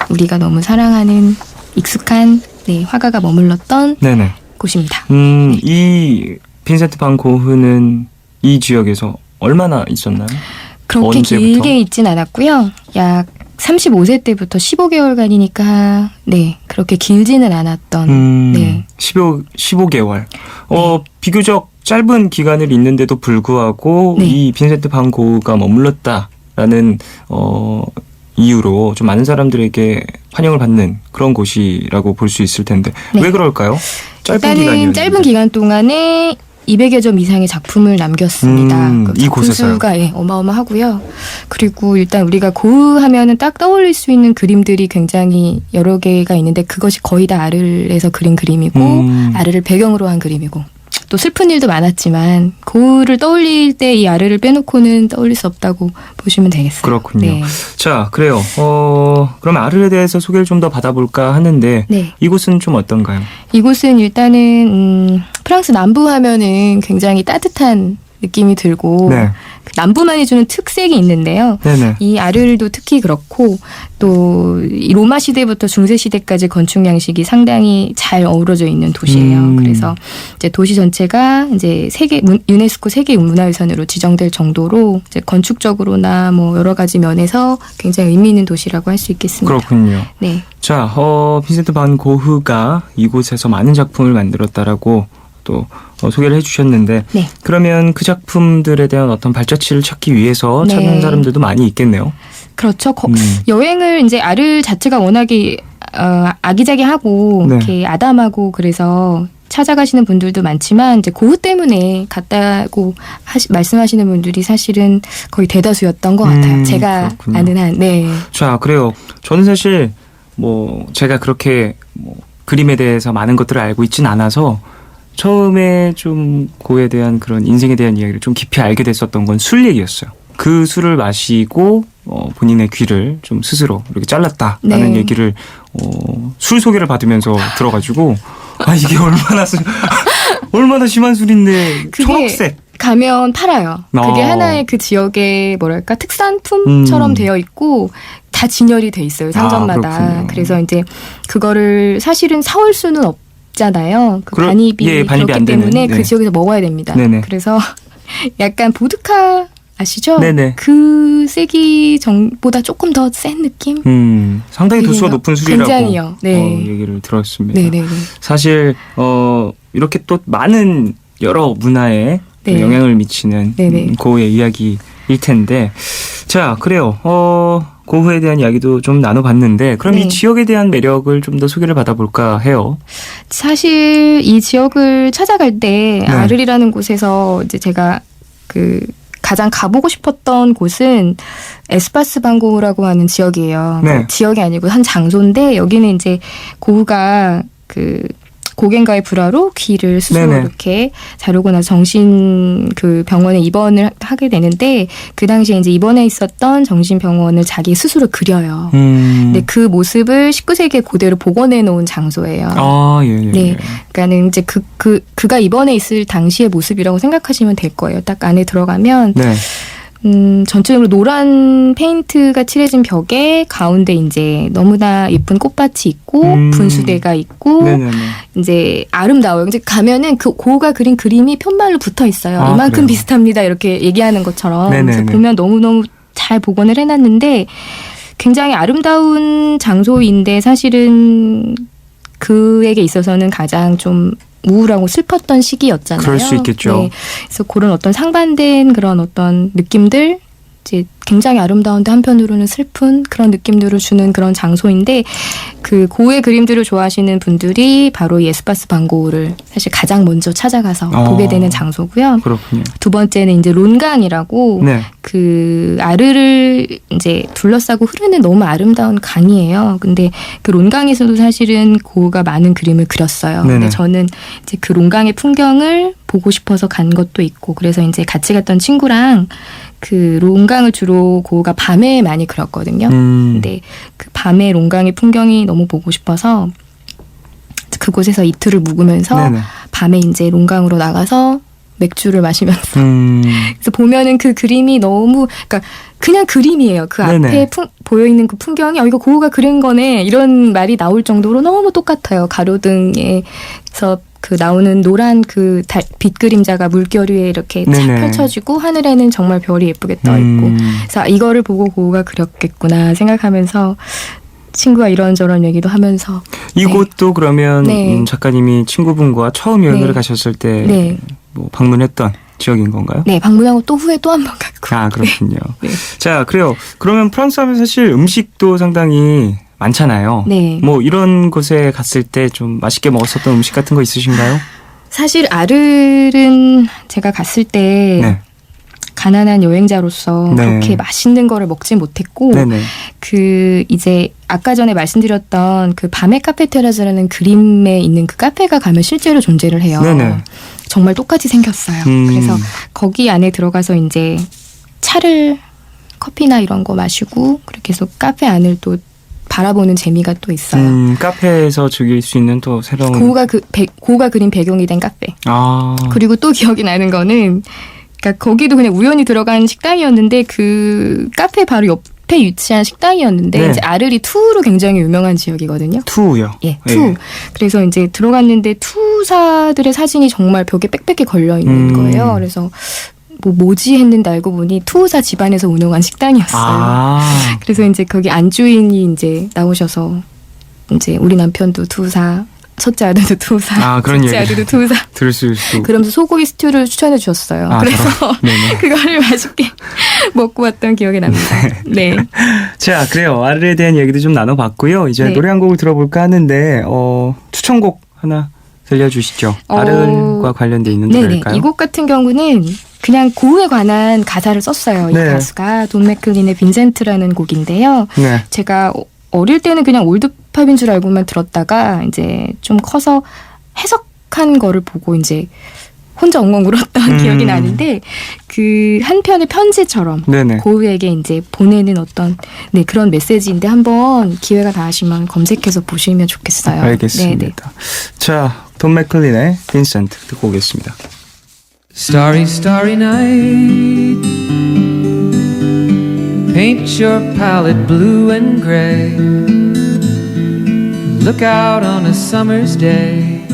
우리가 너무 사랑하는 익숙한 화가가 머물렀던 네네. 곳입니다. 이 빈센트 반 고흐는 이 지역에서 얼마나 있었나요? 그렇게 언제부터? 길게 있진 않았고요. 약 35세 때부터 15개월간이니까 그렇게 길지는 않았던 15개월. 비교적 짧은 기간을 있는데도 불구하고 이 빈센트 반 고흐가 머물렀다라는 이유로 좀 많은 사람들에게 환영을 받는 그런 곳이라고 볼 수 있을 텐데 왜 그럴까요? 일단은 짧은 기간 동안에 200여 점 이상의 작품을 남겼습니다. 그 이곳에서요? 수가 어마어마하고요. 그리고 일단 우리가 고흐 하면은 딱 떠올릴 수 있는 그림들이 굉장히 여러 개가 있는데 그것이 거의 다 아르에서 그린 그림이고 아르를 배경으로 한 그림이고 또 슬픈 일도 많았지만 고흐를 떠올릴 때 이 아르를 빼놓고는 떠올릴 수 없다고 보시면 되겠어요. 그렇군요. 네. 자, 그래요. 그럼 아르에 대해서 소개를 좀 더 받아볼까 하는데 이곳은 좀 어떤가요? 이곳은 일단은 프랑스 남부 하면은 굉장히 따뜻한 느낌이 들고 남부만이 주는 특색이 있는데요. 네네. 이 아르도 특히 그렇고 또 이 로마 시대부터 중세 시대까지 건축 양식이 상당히 잘 어우러져 있는 도시예요. 그래서 이제 도시 전체가 이제 유네스코 세계 문화유산으로 지정될 정도로 이제 건축적으로나 뭐 여러 가지 면에서 굉장히 의미 있는 도시라고 할 수 있겠습니다. 그렇군요. 네. 자, 빈센트 반 고흐가 이곳에서 많은 작품을 만들었다라고 또 소개를 해주셨는데 그러면 그 작품들에 대한 어떤 발자취를 찾기 위해서 찾는 사람들도 많이 있겠네요. 그렇죠. 여행을 이제 아르 자체가 워낙에 아기자기하고 이렇게 아담하고 그래서 찾아가시는 분들도 많지만 이제 고흐 때문에 갔다고 말씀하시는 분들이 사실은 거의 대다수였던 것 같아요. 제가 그렇군요. 아는 한. 자, 그래요. 저는 사실 뭐 제가 그렇게 뭐 그림에 대해서 많은 것들을 알고 있진 않아서 처음에 좀 고흐에 대한 그런 인생에 대한 이야기를 좀 깊이 알게 됐었던 건 술 얘기였어요. 그 술을 마시고 본인의 귀를 좀 스스로 이렇게 잘랐다라는 얘기를 술 소개를 받으면서 들어가지고 이게 얼마나 심한 술인데 초록색 가면 팔아요. 그게 하나의 그 지역의 뭐랄까 특산품처럼 되어 있고 다 진열이 돼 있어요. 상점마다. 그래서 이제 그거를 사실은 사올 수는 없잖아요. 그 반입이 그렇기 때문에 그 지역에서 먹어야 됩니다. 그래서 약간 보드카 아시죠? 그 세기 정보다 조금 더 센 느낌? 상당히 도수가 높은 술이라고 굉장히요. 얘기를 들었습니다. 네네네. 사실 이렇게 또 많은 여러 문화에 영향을 미치는 고흐의 이야기일 텐데 자, 그래요. 고흐에 대한 이야기도 좀 나눠봤는데 그럼 이 지역에 대한 매력을 좀 더 소개를 받아볼까 해요. 사실 이 지역을 찾아갈 때 아르리라는 곳에서 이제 제가 가장 가보고 싶었던 곳은 에스파스 반 고흐라고 하는 지역이에요. 지역이 아니고 한 장소인데 여기는 이제 고흐가 고갱과의 불화로 귀를 스스로 네네. 이렇게 자르고 나서 정신 그 병원에 입원을 하게 되는데 그 당시에 이제 입원해 있었던 정신병원을 자기 스스로 그려요. 근데 그 모습을 19세기에 그대로 복원해 놓은 장소예요. 아, 예, 예. 네. 그러니까는 이제 그가 입원해 있을 당시의 모습이라고 생각하시면 될 거예요. 딱 안에 들어가면 네. 전체적으로 노란 페인트가 칠해진 벽에 가운데 이제 너무나 예쁜 꽃밭이 있고 분수대가 있고 네네네. 이제 아름다워요. 이제 가면은 그 고우가 그린 그림이 편말로 붙어 있어요. 아, 이만큼 그래요? 비슷합니다. 이렇게 얘기하는 것처럼. 네네네. 그래서 보면 너무너무 잘 복원을 해놨는데 굉장히 아름다운 장소인데 사실은 그에게 있어서는 가장 좀 우울하고 슬펐던 시기였잖아요. 그럴 수 있겠죠. 네. 그래서 그런 어떤 상반된 그런 어떤 느낌들 이제 굉장히 아름다운데 한편으로는 슬픈 그런 느낌들을 주는 그런 장소인데 그 고우의 그림들을 좋아하시는 분들이 바로 예스파스 반 고흐를 사실 가장 먼저 찾아가서 보게 되는 장소고요. 그렇군요. 두 번째는 이제 론강이라고 네. 그 아르를 이제 둘러싸고 흐르는 너무 아름다운 강이에요. 근데 그 론강에서도 사실은 고흐가 많은 그림을 그렸어요. 네네. 근데 저는 이제 그 론강의 풍경을 보고 싶어서 간 것도 있고 그래서 이제 같이 갔던 친구랑 그 론강을 주로 고흐가 밤에 많이 그렸거든요. 근데 그 밤에 론강의 풍경이 너무 보고 싶어서 그곳에서 이틀을 묵으면서 네네. 밤에 이제 론강으로 나가서 맥주를 마시면서 그래서 보면은 그 그림이 너무 그러니까 그냥 그림이에요. 그 네네. 앞에 보여 있는 그 풍경이 이거 고흐가 그린 거네 이런 말이 나올 정도로 너무 똑같아요. 가로등에서 그 나오는 노란 그 빛 그림자가 물결 위에 이렇게 착 네네. 펼쳐지고 하늘에는 정말 별이 예쁘게 떠 있고 그래서 이거를 보고 고흐가 그렸겠구나 생각하면서 친구와 이런저런 얘기도 하면서 이곳도 그러면 네. 작가님이 친구분과 처음 여행을 네. 가셨을 때 네. 뭐 방문했던 지역인 건가요? 네 방문하고 또 후에 또 한 번 갔고 아, 그렇군요. 네. 자, 그래요. 그러면 프랑스 하면 사실 음식도 상당히 많잖아요. 네. 뭐 이런 곳에 갔을 때 좀 맛있게 먹었었던 음식 같은 거 있으신가요? 사실 아르는 제가 갔을 때 네. 가난한 여행자로서 네. 그렇게 맛있는 거를 먹지 못했고 네네. 그 이제 아까 전에 말씀드렸던 그 밤의 카페테라즈라는 그림에 있는 그 카페가 가면 실제로 존재를 해요. 네네. 정말 똑같이 생겼어요. 그래서 거기 안에 들어가서 이제 차를 커피나 이런 거 마시고 그렇게 해서 카페 안을 또 바라보는 재미가 또 있어요. 카페에서 즐길 수 있는 또 새로운 고우가 그린 배경이 된 카페. 아. 그리고 또 기억이 나는 거는 그러니까 거기도 그냥 우연히 들어간 식당이었는데 그 카페 바로 옆에 위치한 식당이었는데 네. 이제 아르리 투로 굉장히 유명한 지역이거든요. 투요. 예, 투. 그래서 이제 들어갔는데 투사들의 사진이 정말 벽에 빽빽히 걸려 있는 거예요. 그래서 뭐지 했는데 알고 보니 투사 집안에서 운영한 식당이었어요. 아. 그래서 이제 거기 안주인이 이제 나오셔서 이제 우리 남편도 투사, 첫째 아들도 투사, 아, 그런 둘째 얘기. 아들도 투사. 들을 수 있고. 그러면서 소고기 스튜를 추천해 주셨어요. 아, 그래서 네네. 그거를 맛있게 먹고 왔던 기억이 납니다. 네. 자, 그래요. 아르에 대한 얘기도 좀 나눠봤고요. 이제 네. 노래 한 곡을 들어볼까 하는데 추천곡 하나 들려주시죠. 아르과 관련돼 있는 네네. 노래일까요? 이 곡 같은 경우는 그냥 고흐에 관한 가사를 썼어요. 이 네. 가수가 돈 맥클린의 빈센트라는 곡인데요. 네. 제가 어릴 때는 그냥 올드팝인 줄 알고만 들었다가 이제 좀 커서 해석한 거를 보고 이제 혼자 엉엉 울었던 기억이 나는데 그 한 편의 편지처럼 네네. 고흐에게 이제 보내는 어떤 그런 메시지인데 한번 기회가 닿으시면 검색해서 보시면 좋겠어요. 알겠습니다. 네네. 자, 돈 맥클린의 빈센트 듣고 오겠습니다. Starry, starry night. Paint your palette blue and gray. Look out on a summer's day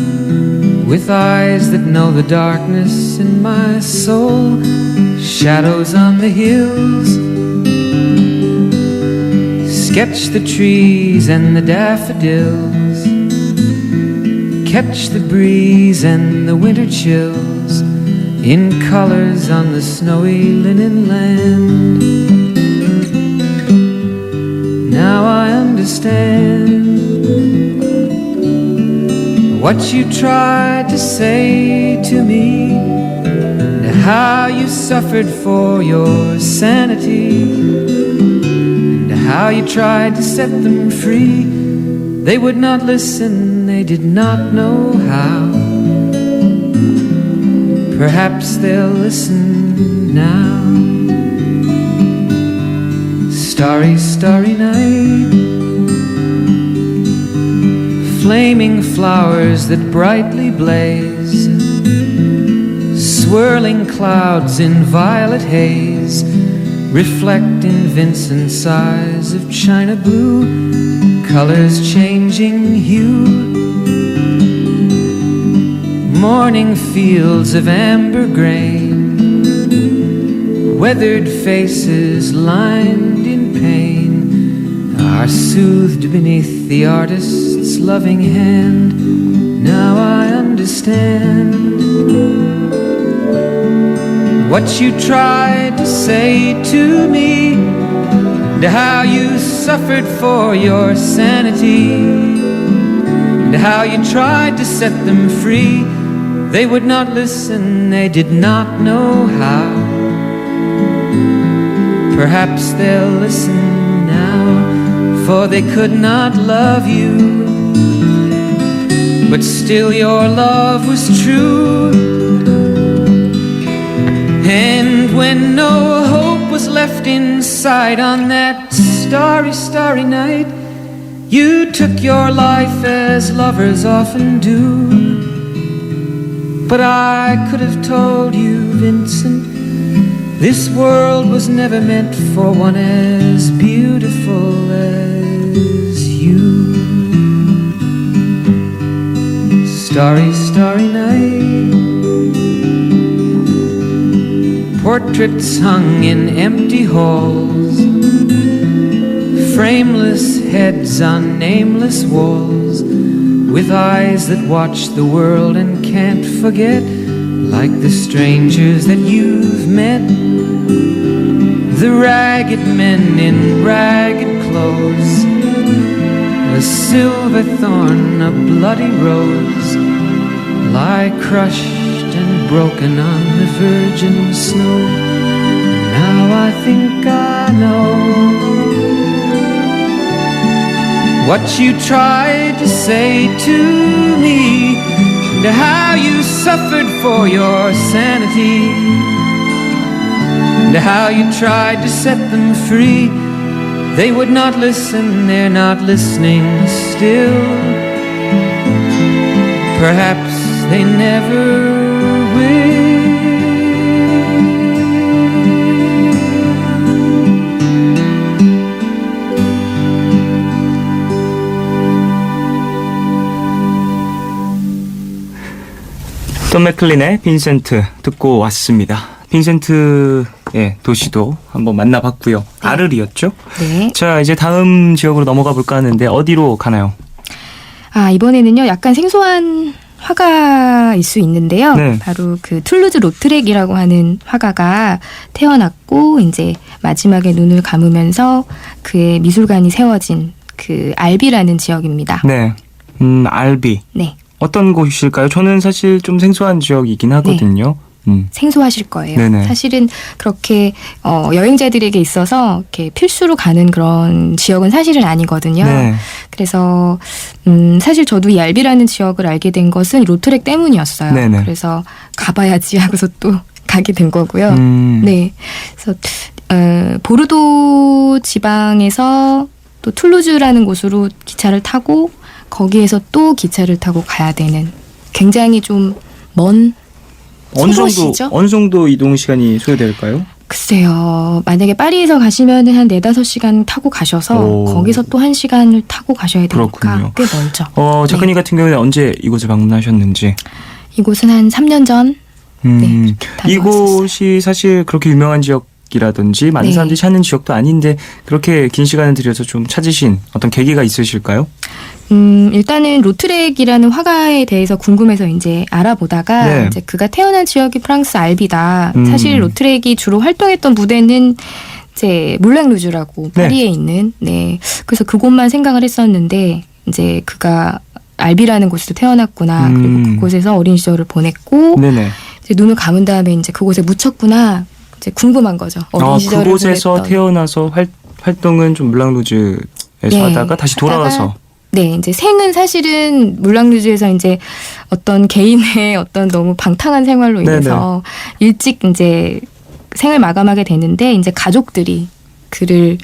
with eyes that know the darkness in my soul. Shadows on the hills. Sketch the trees and the daffodils. Catch the breeze and the winter chills in colors on the snowy linen land. Now I understand what you tried to say to me, and how you suffered for your sanity, and how you tried to set them free. They would not listen, they did not know how. Perhaps they'll listen now. Starry, starry night, flaming flowers that brightly blaze, swirling clouds in violet haze, reflect in Vincent's eyes of china blue, colors changing hue. Morning fields of amber grain, weathered faces lined in pain, are soothed beneath the artist's loving hand. Now I understand what you tried to say to me, and how you suffered for your sanity, and how you tried to set them free. They would not listen, they did not know how. Perhaps they'll listen now, for they could not love you, but still your love was true. And when no hope was left inside on that starry, starry night, you took your life as lovers often do. But I could have told you, Vincent, this world was never meant for one as beautiful as you. Starry, starry night, portraits hung in empty halls, frameless heads on nameless walls, with eyes that watch the world and can't forget, like the strangers that you've met, the ragged men in ragged clothes, a silver thorn, a bloody rose, lie crushed and broken on the virgin snow. Now I think I know what you tried to say to me, and how you suffered for your sanity, and how you tried to set them free. They would not listen, they're not listening still. Perhaps they never will. 톰 맥클린의 빈센트 듣고 왔습니다. 빈센트의 도시도 한번 만나봤고요. 아르리였죠? 네. 자, 이제 다음 지역으로 넘어가 볼까 하는데 어디로 가나요? 아, 이번에는요, 약간 생소한 화가일 수 있는데요. 네. 바로 그 툴루즈 로트렉이라고 하는 화가가 태어났고, 이제 마지막에 눈을 감으면서 그의 미술관이 세워진 그 알비라는 지역입니다. 네. 알비. 네. 어떤 곳일까요? 저는 사실 좀 생소한 지역이긴 하거든요. 생소하실 거예요. 네네. 사실은 그렇게 여행자들에게 있어서 이렇게 필수로 가는 그런 지역은 사실은 아니거든요. 네. 그래서 사실 저도 이 알비라는 지역을 알게 된 것은 로트렉 때문이었어요. 네네. 그래서 가봐야지 하고서 또 가게 된 거고요. 네. 그래서 보르도 지방에서 또 툴루즈라는 곳으로 기차를 타고 거기에서 또 기차를 타고 가야 되는 굉장히 좀 먼 어느 정도 이동 시간이 소요될까요? 글쎄요. 만약에 파리에서 가시면 한 4-5시간 타고 가셔서 오. 거기서 또 1시간을 타고 가셔야 되니까 그렇군요. 꽤 멀죠. 작가님 같은 경우는 언제 이곳을 방문하셨는지? 이곳은 한 3년 전 네, 이곳이 사실 그렇게 유명한 지역이라든지 많은 네. 사람들이 찾는 지역도 아닌데 그렇게 긴 시간을 들여서 좀 찾으신 어떤 계기가 있으실까요? 일단은 로트렉이라는 화가에 대해서 궁금해서 이제 알아보다가 네. 이제 그가 태어난 지역이 프랑스 알비다. 음. 사실 로트렉이 주로 활동했던 무대는 이제 몰랑루즈라고 네. 파리에 있는 네. 그래서 그곳만 생각을 했었는데 이제 그가 알비라는 곳에서 태어났구나. 그리고 그곳에서 어린 시절을 보냈고 네네. 이제 눈을 감은 다음에 이제 그곳에 묻혔구나. 이제 궁금한 거죠. 어린 시절을 그곳에서 보냈던. 태어나서 활동은 좀 물랑루즈에서 예, 하다가 다시 돌아와서. 네, 이제 생은 사실은 물랑루즈에서 이제 어떤 개인의 어떤 너무 방탕한 생활로 인해서 일찍 이제 생을 마감하게 되는데 이제 가족들이 그를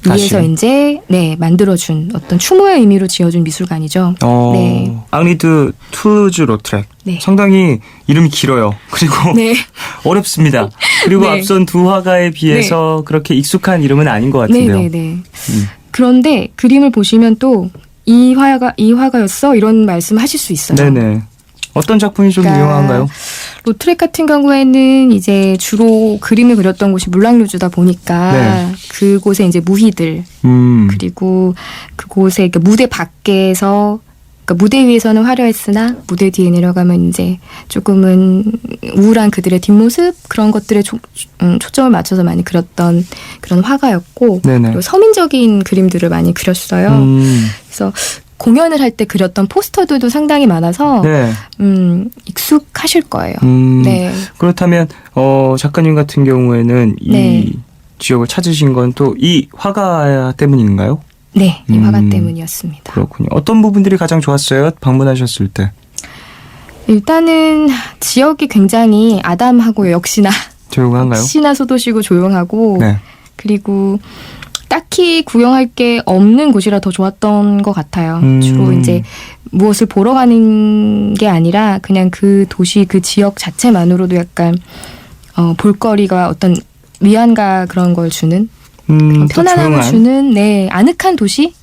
위해서 다시. 이제 네 만들어준 어떤 추모의 의미로 지어준 미술관이죠. 네. 앙리드 투즈 로트렉. 네. 상당히 이름이 길어요. 그리고 네. 어렵습니다. 그리고 네. 앞선 두 화가에 비해서 그렇게 익숙한 이름은 아닌 것 같은데요. 네네네. 그런데 그림을 보시면 또 이 화가였어 이런 말씀하실 수 있어요. 네네. 어떤 작품이 좀 그러니까 유용한가요? 로트렉 같은 경우에는 이제 주로 그림을 그렸던 곳이 물랑루즈다 보니까 네. 그곳에 이제 무희들 그리고 그곳에 그러니까 무대 밖에서 그러니까 무대 위에서는 화려했으나 무대 뒤에 내려가면 이제 조금은 우울한 그들의 뒷모습 그런 것들에 초점을 맞춰서 많이 그렸던 그런 화가였고 네네. 그리고 서민적인 그림들을 많이 그렸어요. 그래서 공연을 할 때 그렸던 포스터들도 상당히 많아서 네. 익숙하실 거예요. 네. 그렇다면 작가님 같은 경우에는 네. 이 지역을 찾으신 건 또 이 화가 때문인가요? 네, 이 화가 때문이었습니다. 그렇군요. 어떤 부분들이 가장 좋았어요? 방문하셨을 때. 일단은 지역이 굉장히 아담하고 역시나 조용한가요? 소도시고 조용하고 네. 그리고 딱히 구경할 게 없는 곳이라 더 좋았던 것 같아요. 주로 이제 무엇을 보러 가는 게 아니라 그냥 그 도시 그 지역 자체만으로도 약간 볼거리가 어떤 위안과 그런 걸 주는 또 편안함을 조용한. 주는 네 아늑한 도시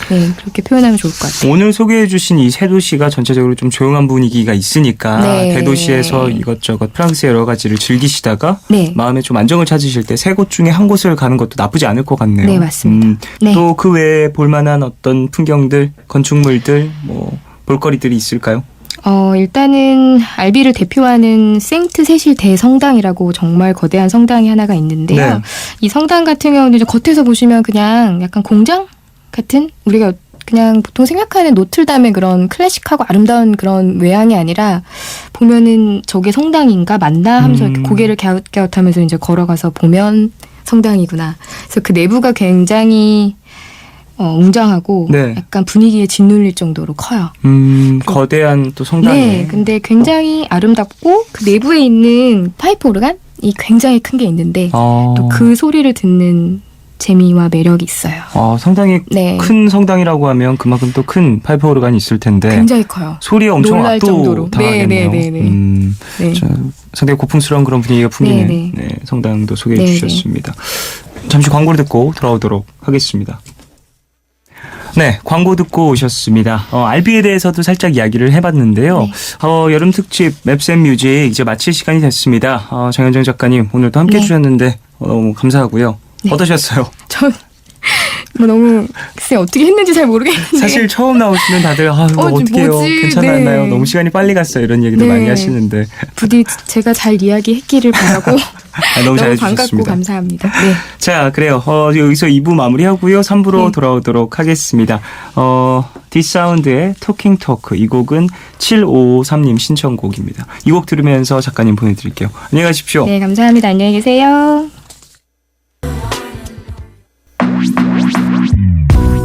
네 그렇게 표현하면 좋을 것 같아요. 오늘 소개해주신 이 세 도시가 전체적으로 좀 조용한 분위기가 있으니까 네. 대도시에서 이것저것 프랑스의 여러 가지를 즐기시다가 네. 마음에 좀 안정을 찾으실 때 세 곳 중에 한 곳을 가는 것도 나쁘지 않을 것 같네요. 네, 맞습니다. 네. 또 그 외에 볼만한 어떤 풍경들, 건축물들, 뭐 볼거리들이 있을까요? 일단은 알비를 대표하는 생트 세실 대성당이라고 정말 거대한 성당이 하나가 있는데요. 네. 이 성당 같은 경우는 이제 겉에서 보시면 그냥 약간 공장 같은 우리가 그냥 보통 생각하는 노틀담의 그런 클래식하고 아름다운 그런 외양이 아니라 보면은 저게 성당인가 맞나 하면서 이렇게 고개를 갸웃갸웃하면서 이제 걸어가서 보면 성당이구나. 그래서 그 내부가 굉장히 웅장하고 네. 약간 분위기에 짓눌릴 정도로 커요. 거대한 또 성당에. 네, 근데 굉장히 아름답고 그 내부에 있는 파이프 오르간이 굉장히 큰 게 있는데 또 그 소리를 듣는 재미와 매력이 있어요. 상당히 네. 큰 성당이라고 하면 그만큼 또 큰 파이프 오르간이 있을 텐데 굉장히 커요. 소리에 엄청 놀랄 정도로. 압도당하겠네요. 네. 네. 상당히 고풍스러운 그런 분위기가 풍기는 네. 네, 성당도 소개해 네, 주셨습니다. 잠시 광고를 듣고 돌아오도록 하겠습니다. 네, 광고 듣고 오셨습니다. 알비에 대해서도 살짝 이야기를 해봤는데요. 네. 여름 특집 맵스앤뮤직 이제 마칠 시간이 됐습니다. 정현정 작가님 오늘도 함께 네. 해주셨는데 너무 감사하고요. 네. 어떠셨어요? 뭐 너무 글쎄 어떻게 했는지 잘 모르겠는데 사실 처음 나오시면 다들 이거 어떻게 해요? 뭐지? 괜찮았나요? 네. 너무 시간이 빨리 갔어요. 이런 얘기도 네. 많이 하시는데 부디 제가 잘 이야기했기를 바라고 너무 너무 반갑고 잘해주셨습니다. 감사합니다. 네. 자, 그래요. 여기서 2부 마무리하고요. 3부로 돌아오도록 하겠습니다. 디사운드의 토킹 토크 이 곡은 7553님 신청곡입니다. 이 곡 들으면서 작가님 보내드릴게요. 안녕히 가십시오. 네, 감사합니다. 안녕히 계세요.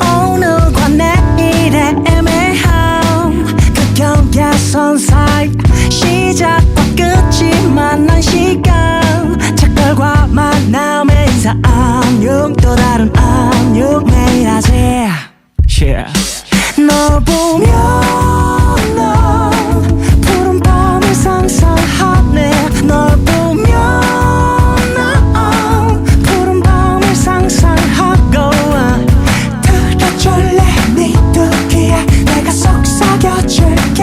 오늘과 내일의 애매함 그 경계선 사이 시작과 끝이 만난 시간 작별과 만남의 인사 안녕 또 다른 안녕 매일 하지 Yeah. 널 보면 난 푸른 밤을 상상하네 널 보면 난 푸른 밤을 상상하고 들어줄래 네 두기에 내가 속삭여줄게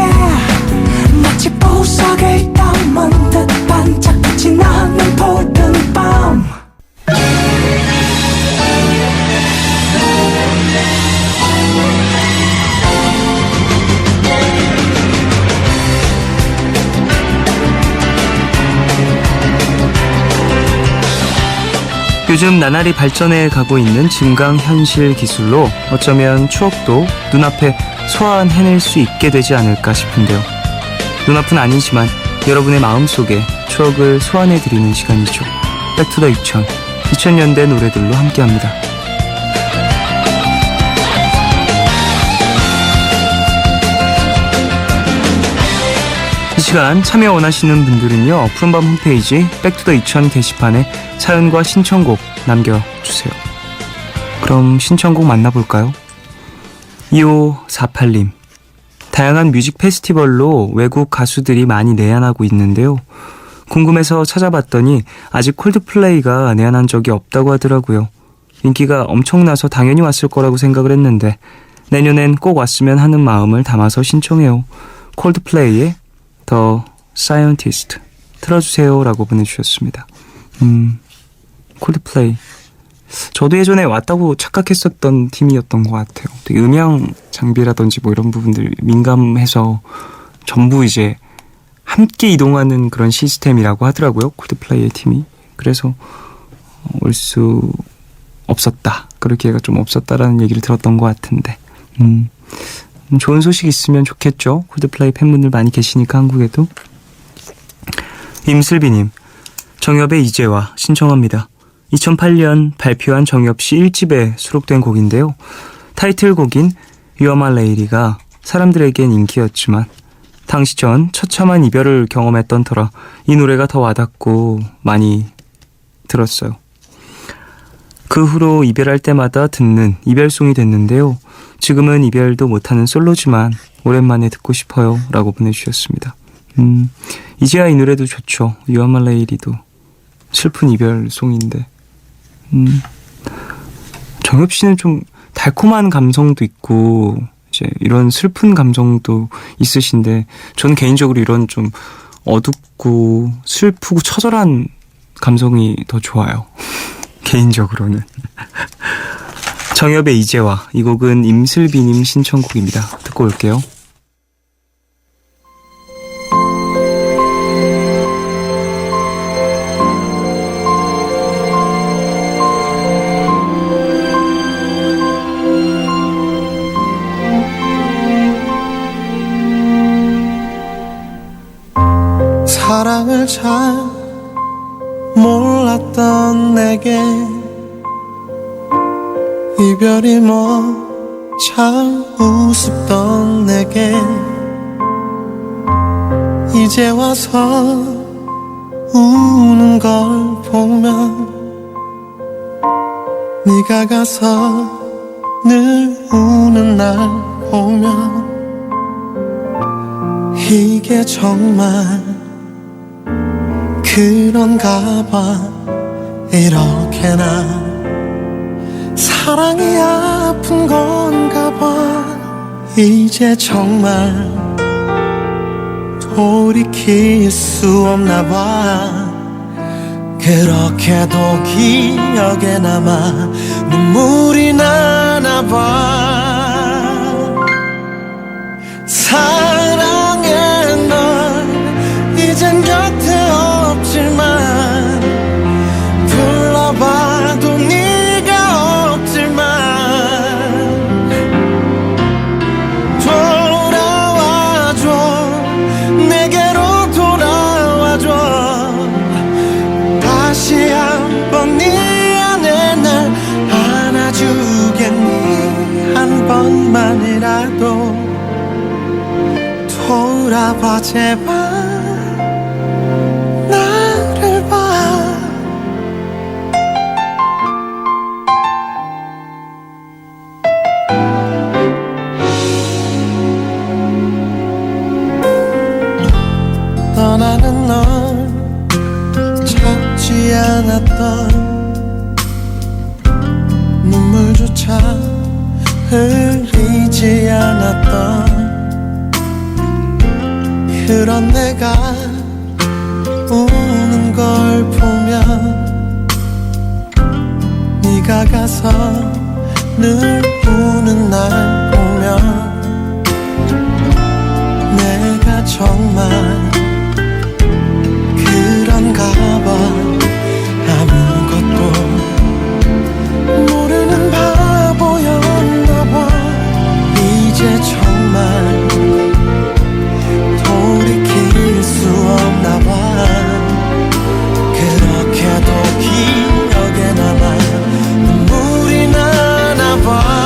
마치 보석을 담은 듯 반짝빛이 나는 푸른 밤 요즘 나날이 발전해 가고 있는 증강현실 기술로 어쩌면 추억도 눈앞에 소환해낼 수 있게 되지 않을까 싶은데요. 눈앞은 아니지만 여러분의 마음속에 추억을 소환해드리는 시간이죠. 백투더 2000년대 노래들로 함께합니다. 시간 참여 원하시는 분들은요, 푸른밤 홈페이지 백투더 2000 게시판에 사연과 신청곡 남겨주세요. 그럼 신청곡 만나볼까요? 2548님, 다양한 뮤직 페스티벌로 외국 가수들이 많이 내한하고 있는데요. 궁금해서 찾아봤더니 아직 콜드플레이가 내한한 적이 없다고 하더라고요. 인기가 엄청나서 당연히 왔을 거라고 생각을 했는데 내년엔 꼭 왔으면 하는 마음을 담아서 신청해요. 콜드플레이의 The Scientist 틀어주세요 라고 보내주셨습니다. 콜드플레이, 저도 예전에 왔다고 착각했었던 팀이었던 것 같아요. 되게 음향 장비라든지 뭐 이런 부분들 민감해서 전부 이제 함께 이동하는 그런 시스템이라고 하더라고요, 콜드플레이의 팀이. 그래서 올 수 없었다, 그럴 기회가 좀 없었다라는 얘기를 들었던 것 같은데, 좋은 소식 있으면 좋겠죠. 콜드플레이 팬분들 많이 계시니까 한국에도. 임슬비님, 정엽의 이제와 신청합니다. 2008년 발표한 정엽 씨 1집에 수록된 곡인데요. 타이틀곡인 You Are My Lady가 사람들에겐 인기였지만 당시 전 처참한 이별을 경험했던 터라 이 노래가 더 와닿고 많이 들었어요. 그 후로 이별할 때마다 듣는 이별송이 됐는데요. 지금은 이별도 못하는 솔로지만 오랜만에 듣고 싶어요 라고 보내주셨습니다. 이제야 이 노래도 좋죠. You Are My Lady도 슬픈 이별송인데, 정엽 씨는 좀 달콤한 감성도 있고 이제 이런 슬픈 감정도 있으신데, 저는 개인적으로 이런 좀 어둡고 슬프고 처절한 감성이 더 좋아요. 개인적으로는. 정엽의 이제와, 이 곡은 임슬비님 신청곡입니다. 듣고 올게요. 사랑을 잘 몰랐던 내게 이별이 뭐 참 우습던 내게 이제 와서 우는 걸 보면 네가 가서 늘 우는 날 보면 이게 정말 그런가 봐. 이렇게나 사랑이 아픈 건가 봐. 이제 정말 돌이킬 수 없나 봐. 그렇게도 기억에 남아 눈물이 나나 봐. 사랑해 널 이젠 곁에 없지만 불러봐도 네가 없지만 돌아와줘. 내게로 돌아와줘. 다시 한번 네 안에 날 안아주겠니. 한 번만이라도 돌아봐 제발. 나를 봐. 떠나는 널 찾지 않았던 눈물조차 흘리지 않았던 그런 내가 우는 걸 보면 네가 가서 늘 우는 날 보면 내가 정말 그런가 봐. 아무것도 모르는 바보였나 봐. 이제 정말 돌이킬 수 없나 봐. 그렇게도 기억에 남아 눈물이 나나 봐.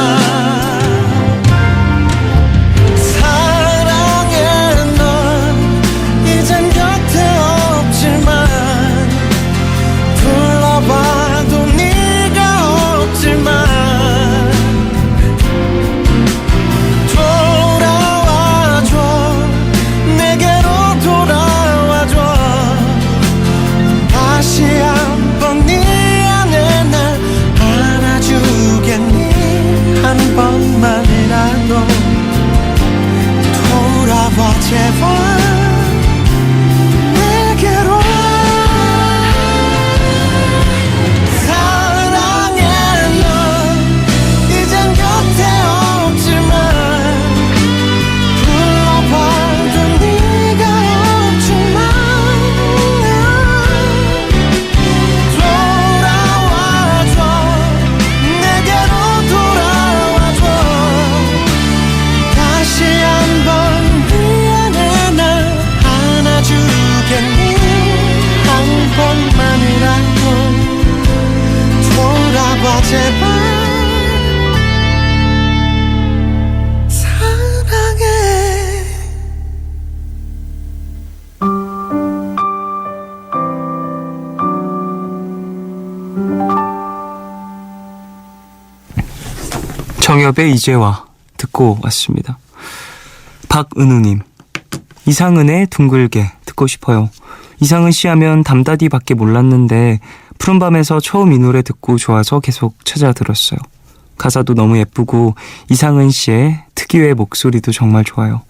정엽의 이제와 듣고 왔습니다. 박은우님, 이상은의 둥글게 듣고 싶어요. 이상은 씨 하면 담다디밖에 몰랐는데 푸른밤에서 처음 이 노래 듣고 좋아서 계속 찾아 들었어요. 가사도 너무 예쁘고 이상은 씨의 특유의 목소리도 정말 좋아요.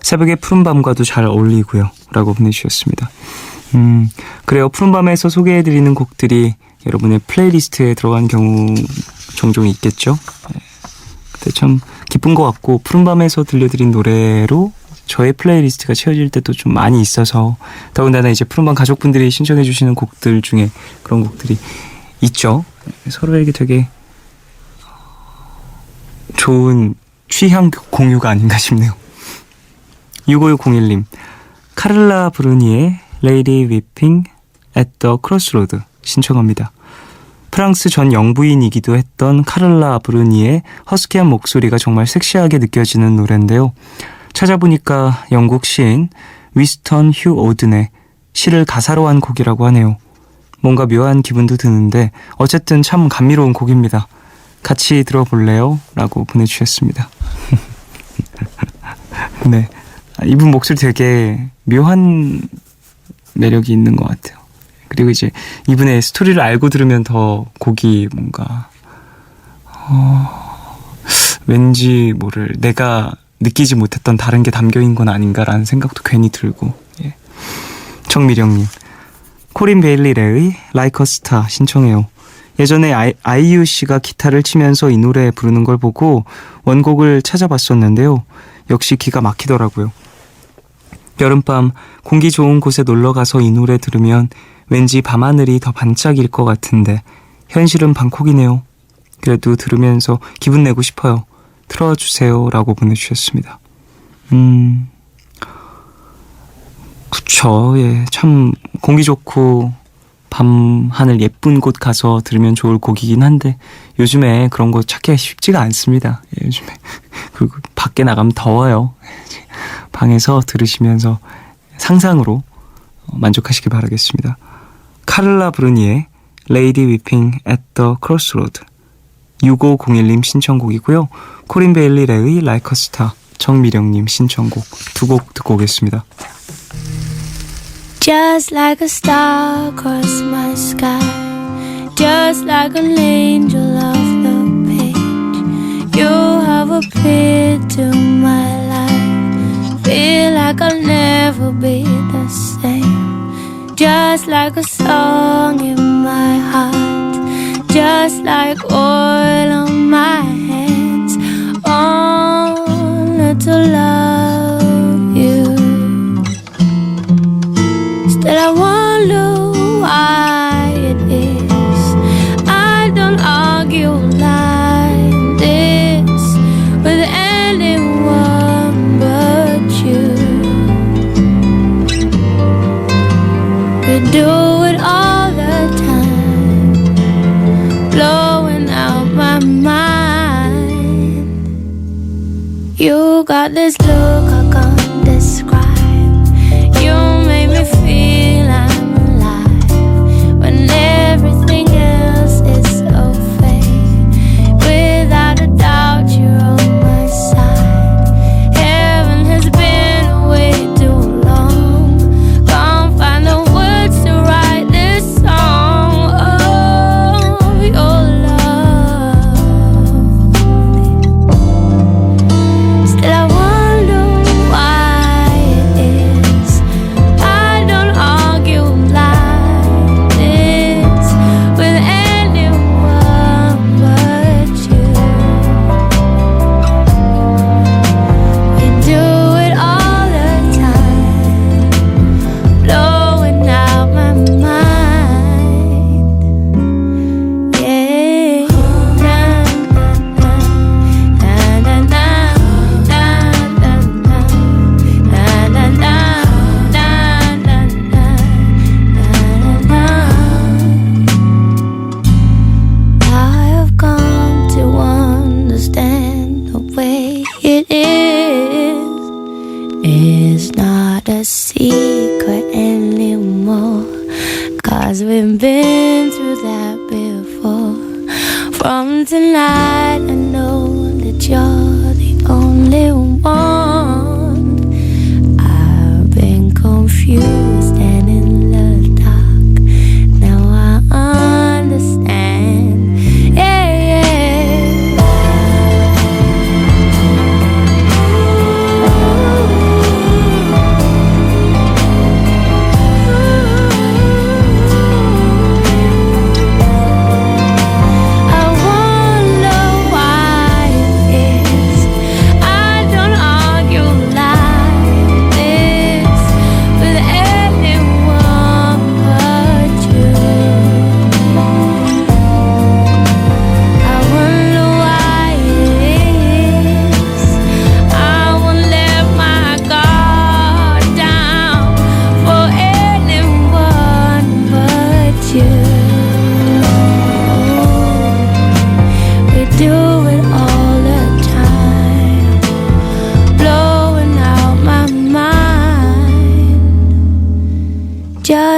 새벽의 푸른밤과도 잘 어울리고요. 라고 보내주셨습니다. 그래요. 푸른밤에서 소개해드리는 곡들이 여러분의 플레이리스트에 들어간 경우 종종 있겠죠. 근데 참 기쁜 것 같고 푸른밤에서 들려드린 노래로 저의 플레이리스트가 채워질 때도 좀 많이 있어서 더군다나 이제 푸른밤 가족분들이 신청해 주시는 곡들 중에 그런 곡들이 있죠. 서로에게 되게 좋은 취향 공유가 아닌가 싶네요. 65601님, 카를라 브루니의 Lady Weeping at the Crossroad 신청합니다. 프랑스 전 영부인이기도 했던 카를라 브루니의 허스키한 목소리가 정말 섹시하게 느껴지는 노래인데요. 찾아보니까 영국 시인 위스턴 휴 오든의 시를 가사로 한 곡이라고 하네요. 뭔가 묘한 기분도 드는데 어쨌든 참 감미로운 곡입니다. 같이 들어볼래요? 라고 보내주셨습니다. 네, 이분 목소리 되게 묘한 매력이 있는 것 같아요. 그리고 이제 이분의 스토리를 알고 들으면 더 곡이 뭔가 왠지 모를 내가 느끼지 못했던 다른 게 담겨있는 건 아닌가라는 생각도 괜히 들고. 예. 정미령님, 코린 베일리 레의 Like a Star 신청해요. 예전에 아이유 씨가 기타를 치면서 이 노래 부르는 걸 보고 원곡을 찾아봤었는데요. 역시 기가 막히더라고요. 여름밤 공기 좋은 곳에 놀러가서 이 노래 들으면 왠지 밤하늘이 더 반짝일 것 같은데 현실은 방콕이네요. 그래도 들으면서 기분 내고 싶어요. 틀어주세요. 라고 보내주셨습니다. 그쵸. 예, 참 공기 좋고 밤하늘 예쁜 곳 가서 들으면 좋을 곡이긴 한데 요즘에 그런 거 찾기가 쉽지가 않습니다. 예, 요즘에. 그리고 밖에 나가면 더워요. 방에서 들으시면서 상상으로 만족하시길 바라겠습니다. 카를라 브루니의 Lady Weeping at the Crossroad 6501님 신청곡이고요. 코린 베일리 레의 Like a Star 정미령님 신청곡 두 곡 듣고 오겠습니다. Just like a star across my sky, just like an angel off the page, you have appeared to my life. Feel like I'll never be the same. Just like a song in my heart, just like oil on my hands, only to love you. Still I wonder why it is I don't argue like this with anyone but you. We do it all the time, blowing out my mind. You got this look I can't describe. You make me feel I'm alive when everything else is so fake. Without a doubt you're on my side. Heaven has been away too long. Can't find the words to write this song of your love. Still I wonder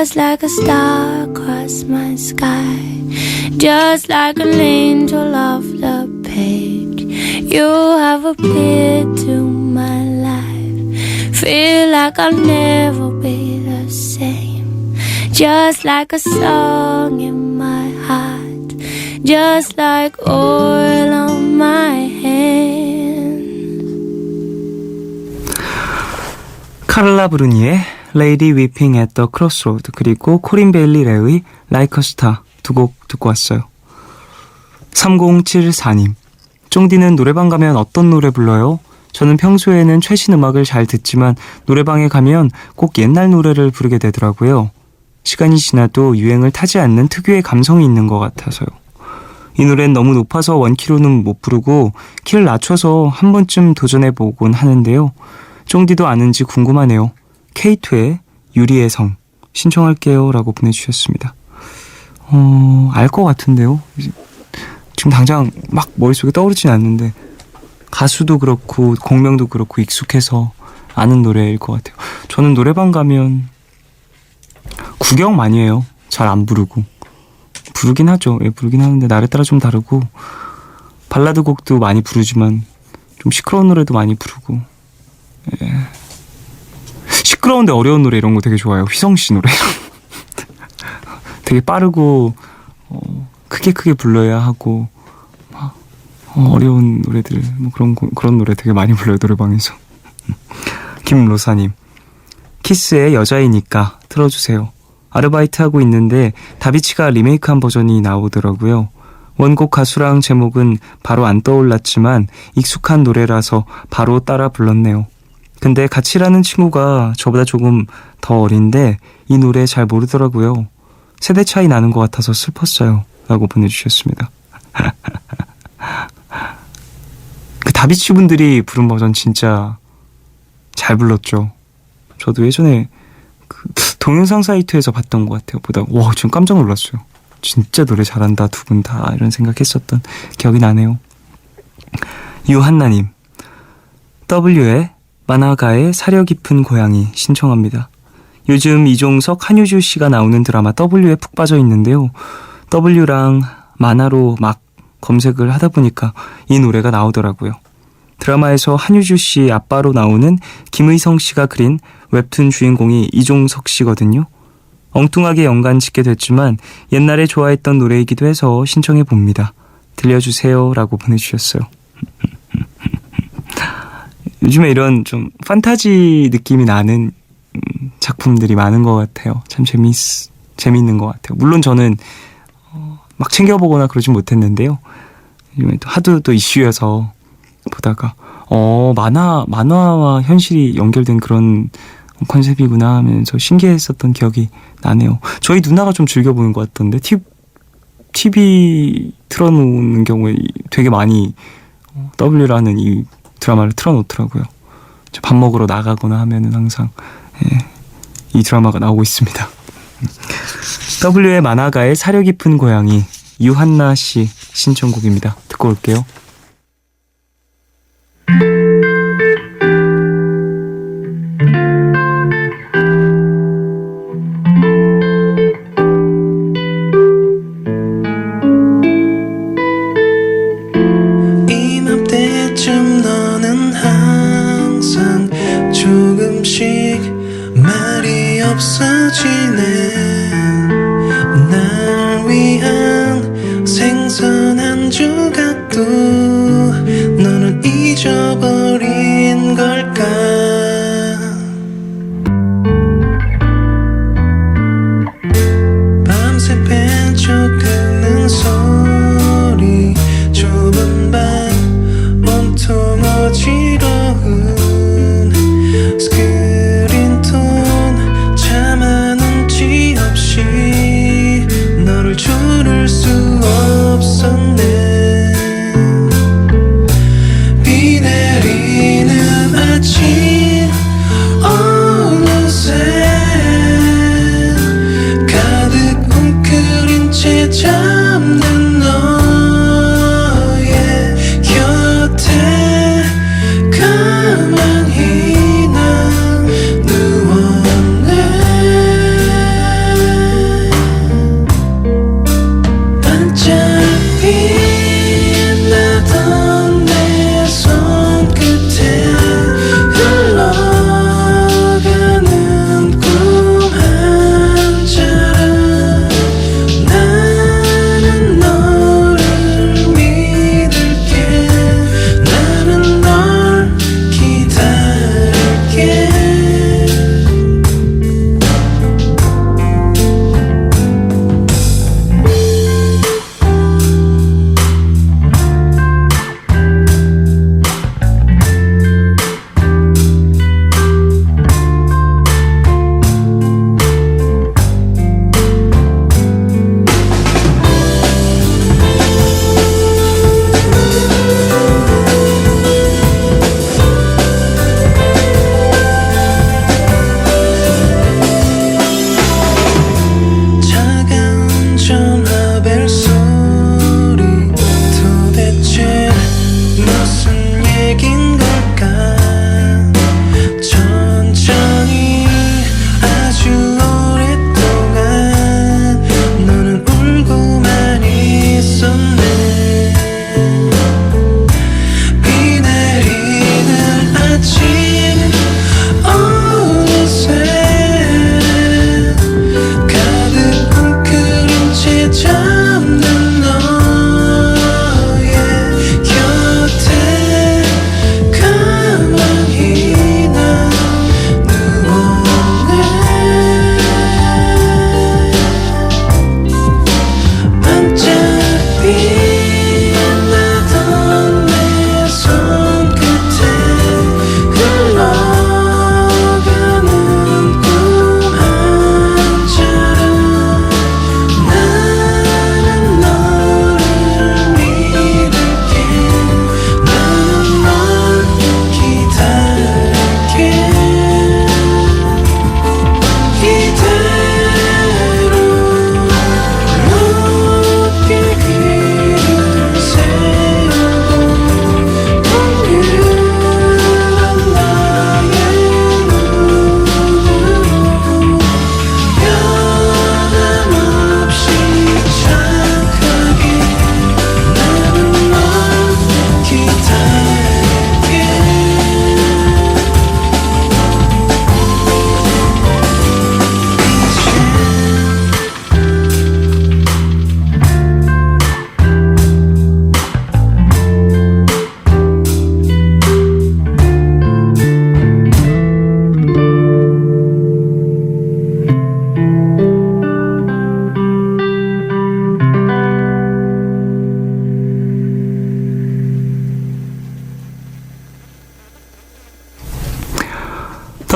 just like a star across my sky, just like an angel off the page. You have appeared to my life, feel like I'll never be the same, just like a song in my heart, just like oil on my hand. 카를라 브루니의 Lady Weeping at the Crossroad, 그리고 코린 베일리 레의 Like a Star 두 곡 듣고 왔어요. 3074님, 쫑디는 노래방 가면 어떤 노래 불러요? 저는 평소에는 최신 음악을 잘 듣지만 노래방에 가면 꼭 옛날 노래를 부르게 되더라고요. 시간이 지나도 유행을 타지 않는 특유의 감성이 있는 것 같아서요. 이 노래는 너무 높아서 원키로는 못 부르고 키를 낮춰서 한 번쯤 도전해보곤 하는데요. 쫑디도 아는지 궁금하네요. K2의 유리의 성 신청할게요 라고 보내주셨습니다. 알 것 같은데요. 지금 당장 막 머릿속에 떠오르진 않는데 가수도 그렇고 곡명도 그렇고 익숙해서 아는 노래일 것 같아요. 저는 노래방 가면 구경 많이 해요. 잘 안 부르고. 부르긴 하죠. 예, 부르긴 하는데 날에 따라 좀 다르고 발라드 곡도 많이 부르지만 좀 시끄러운 노래도 많이 부르고. 예. 시끄러운데 어려운 노래 이런 거 되게 좋아해요. 휘성씨 노래 되게 빠르고 크게 불러야 하고 어려운 노래들 뭐 그런 노래 되게 많이 불러요 노래방에서. 김로사님, 키스의 여자이니까 틀어주세요. 아르바이트 하고 있는데 다비치가 리메이크한 버전이 나오더라고요. 원곡 가수랑 제목은 바로 안 떠올랐지만 익숙한 노래라서 바로 따라 불렀네요. 근데 같이 일하는 친구가 저보다 조금 더 어린데 이 노래 잘 모르더라고요. 세대 차이 나는 것 같아서 슬펐어요 라고 보내주셨습니다. 그 다비치 분들이 부른 버전 진짜 잘 불렀죠. 저도 예전에 그 동영상 사이트에서 봤던 것 같아요. 보다가 와 지금 깜짝 놀랐어요. 진짜 노래 잘한다 두 분 다 이런 생각했었던 기억이 나네요. 유한나님, W의 만화가의 사려 깊은 고양이 신청합니다. 요즘 이종석, 한효주 씨가 나오는 드라마 W에 푹 빠져 있는데요. W랑 만화로 막 검색을 하다 보니까 이 노래가 나오더라고요. 드라마에서 한효주 씨 아빠로 나오는 김의성 씨가 그린 웹툰 주인공이 이종석 씨거든요. 엉뚱하게 연관 짓게 됐지만 옛날에 좋아했던 노래이기도 해서 신청해 봅니다. 들려주세요 라고 보내주셨어요. 요즘에 이런 좀 판타지 느낌이 나는 작품들이 많은 것 같아요. 참 재미있는 것 같아요. 물론 저는 막 챙겨보거나 그러진 못했는데요. 요즘에 또 하도 또 이슈여서 보다가 만화와 현실이 연결된 그런 컨셉이구나 하면서 신기했었던 기억이 나네요. 저희 누나가 좀 즐겨보는 것 같던데 TV 틀어놓는 경우에 되게 많이 W라는 이 드라마를 틀어놓더라고요. 밥 먹으러 나가거나 하면은 항상 이 드라마가 나오고 있습니다. W의 만화가의 사려 깊은 고양이, 유한나 씨 신청곡입니다. 듣고 올게요. 이맘때쯤 너는 항상 조금씩 말이 없어지네. 날 위한 생선 한 조각도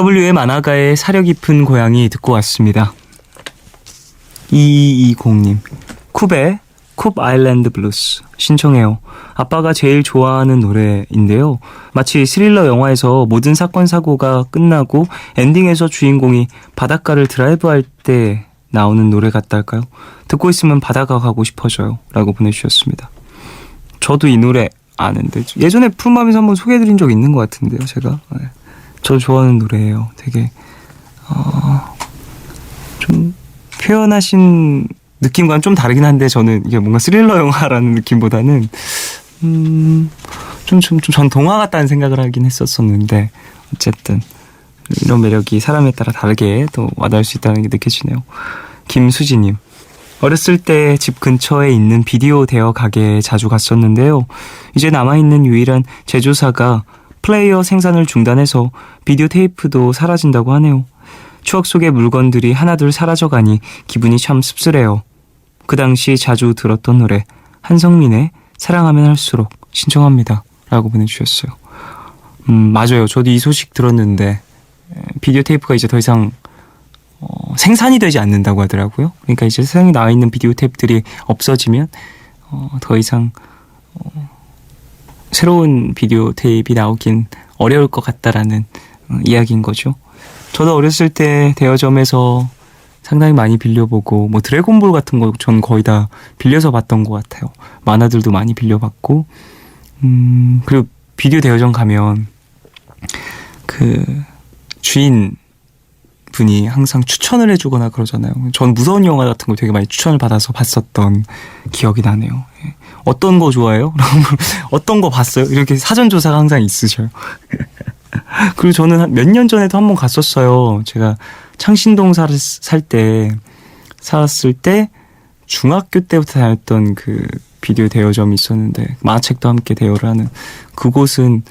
WM 아나가의 사려 깊은 고양이 듣고 왔습니다. 2220님, 쿱의 쿱 아일랜드 블루스 신청해요. 아빠가 제일 좋아하는 노래인데요. 마치 스릴러 영화에서 모든 사건 사고가 끝나고 엔딩에서 주인공이 바닷가를 드라이브할 때 나오는 노래 같달까요? 듣고 있으면 바다가 가고 싶어져요. 라고 보내주셨습니다. 저도 이 노래 아는데 예전에 푸른밤에서 한번 소개해드린 적 있는 것 같은데요. 제가 저 좋아하는 노래예요. 되게 좀 표현하신 느낌과는 좀 다르긴 한데 저는 이게 뭔가 스릴러 영화라는 느낌보다는 전 동화 같다는 생각을 하긴 했었었는데 어쨌든 이런 매력이 사람에 따라 다르게 또 와닿을 수 있다는 게 느껴지네요. 김수지님, 어렸을 때 집 근처에 있는 비디오 대여 가게에 자주 갔었는데요. 이제 남아있는 유일한 제조사가 플레이어 생산을 중단해서 비디오 테이프도 사라진다고 하네요. 추억 속의 물건들이 하나둘 사라져가니 기분이 참 씁쓸해요. 그 당시 자주 들었던 노래 한성민의 사랑하면 할수록 신청합니다. 라고 보내주셨어요. 맞아요. 저도 이 소식 들었는데 비디오 테이프가 이제 더 이상 생산이 되지 않는다고 하더라고요. 그러니까 이제 세상에 나와 있는 비디오 테이프들이 없어지면 더 이상 새로운 비디오 테이프가 나오긴 어려울 것 같다라는 이야기인 거죠. 저도 어렸을 때 대여점에서 상당히 많이 빌려보고 뭐 드래곤볼 같은 거 전 거의 다 빌려서 봤던 것 같아요. 만화들도 많이 빌려봤고 그리고 비디오 대여점 가면 그 주인 분이 항상 추천을 해주거나 그러잖아요. 전 무서운 영화 같은 거 되게 많이 추천을 받아서 봤었던 기억이 나네요. 어떤 거 좋아해요? 어떤 거 봤어요? 이렇게 사전조사가 항상 있으셔요. 그리고 저는 몇 년 전에도 한번 갔었어요. 제가 창신동 살았을 때 중학교 때부터 다녔던 그 비디오 대여점이 있었는데 만화책도 함께 대여를 하는 그곳은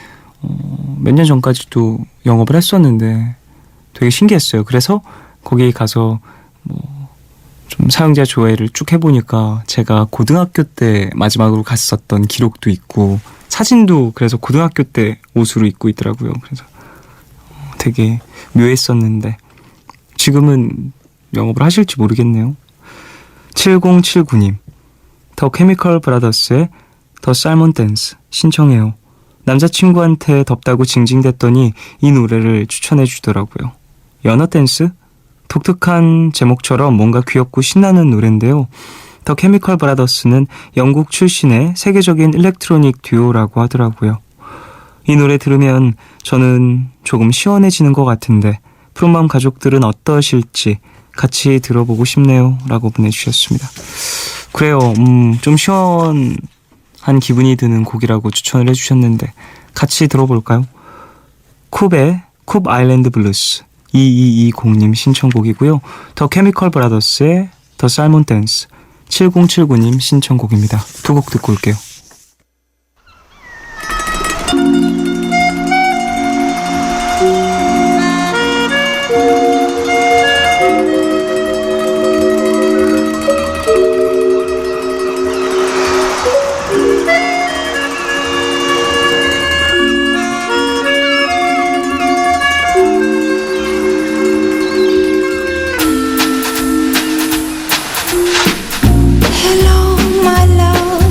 몇 년 전까지도 영업을 했었는데 되게 신기했어요. 그래서 거기 가서 좀 사용자 조회를 쭉 해보니까 제가 고등학교 때 마지막으로 갔었던 기록도 있고 사진도 그래서 고등학교 때 옷으로 입고 있더라고요. 그래서 되게 묘했었는데 지금은 영업을 하실지 모르겠네요. 7079님, 더 케미컬 브라더스의 더 살몬 댄스 신청해요. 남자친구한테 덥다고 징징댔더니 이 노래를 추천해 주더라고요. 연어 댄스? 독특한 제목처럼 뭔가 귀엽고 신나는 노래인데요. 더 케미컬 브라더스는 영국 출신의 세계적인 일렉트로닉 듀오라고 하더라고요. 이 노래 들으면 저는 조금 시원해지는 것 같은데 푸른밤 가족들은 어떠실지 같이 들어보고 싶네요. 라고 보내주셨습니다. 그래요. 좀 시원한 기분이 드는 곡이라고 추천을 해주셨는데 같이 들어볼까요? 쿱의 쿱 아일랜드 블루스 2220님 신청곡이고요. 더 케미컬 브라더스의 더 살몬 댄스 7079님 신청곡입니다. 두 곡 듣고 올게요. Hello, my love.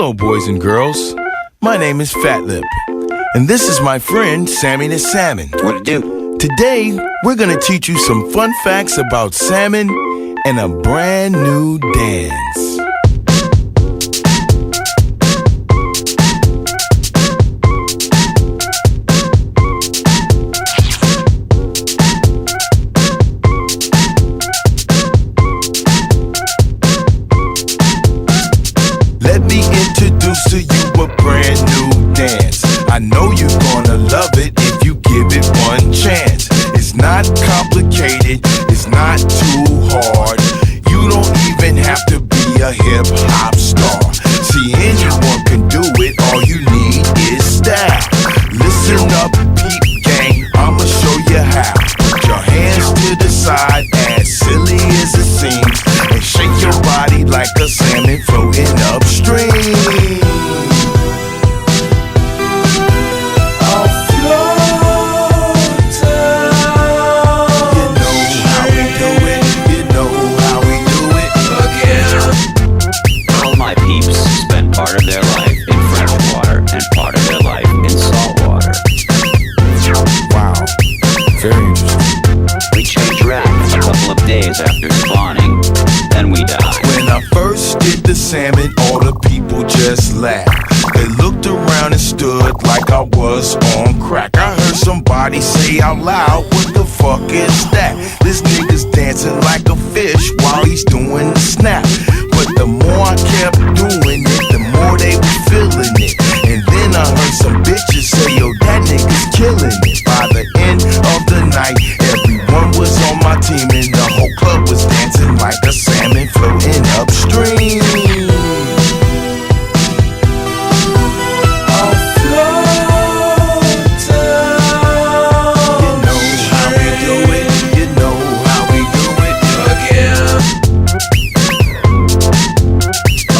Hello, boys and girls. My name is Fat Lip, and this is my friend Sammy the Salmon. What it do? Today, we're gonna teach you some fun facts about salmon and a brand new dance. Let me introduce to you a brand new dance. I know you're gonna love it if you give it one chance. It's not complicated, it's not too hard. You don't even have to be a hip hop star. See, anyone can do it, all you need is style. Listen up, peep gang, I'ma show you how. Put your hands to the side, as silly as it seems, and shake your body like a salmon floating upstream. All my peeps spend part of their life in fresh water and part of their life in salt water. Wow, very interesting. We change racks a couple of days after spawning, then we die. When I first did the salmon, all the people just laughed. They looked around and stood like I was on crack. I heard somebody say out loud, what the fuck is that? This nigga's dancing like a fish while he's doing the snap. But the more I kept doing it, the more they were feeling it. And then I heard some bitches say, yo, that nigga's killing it. By the end of the night, everyone was on my team, and the whole club was dancing like a salmon floating upstream.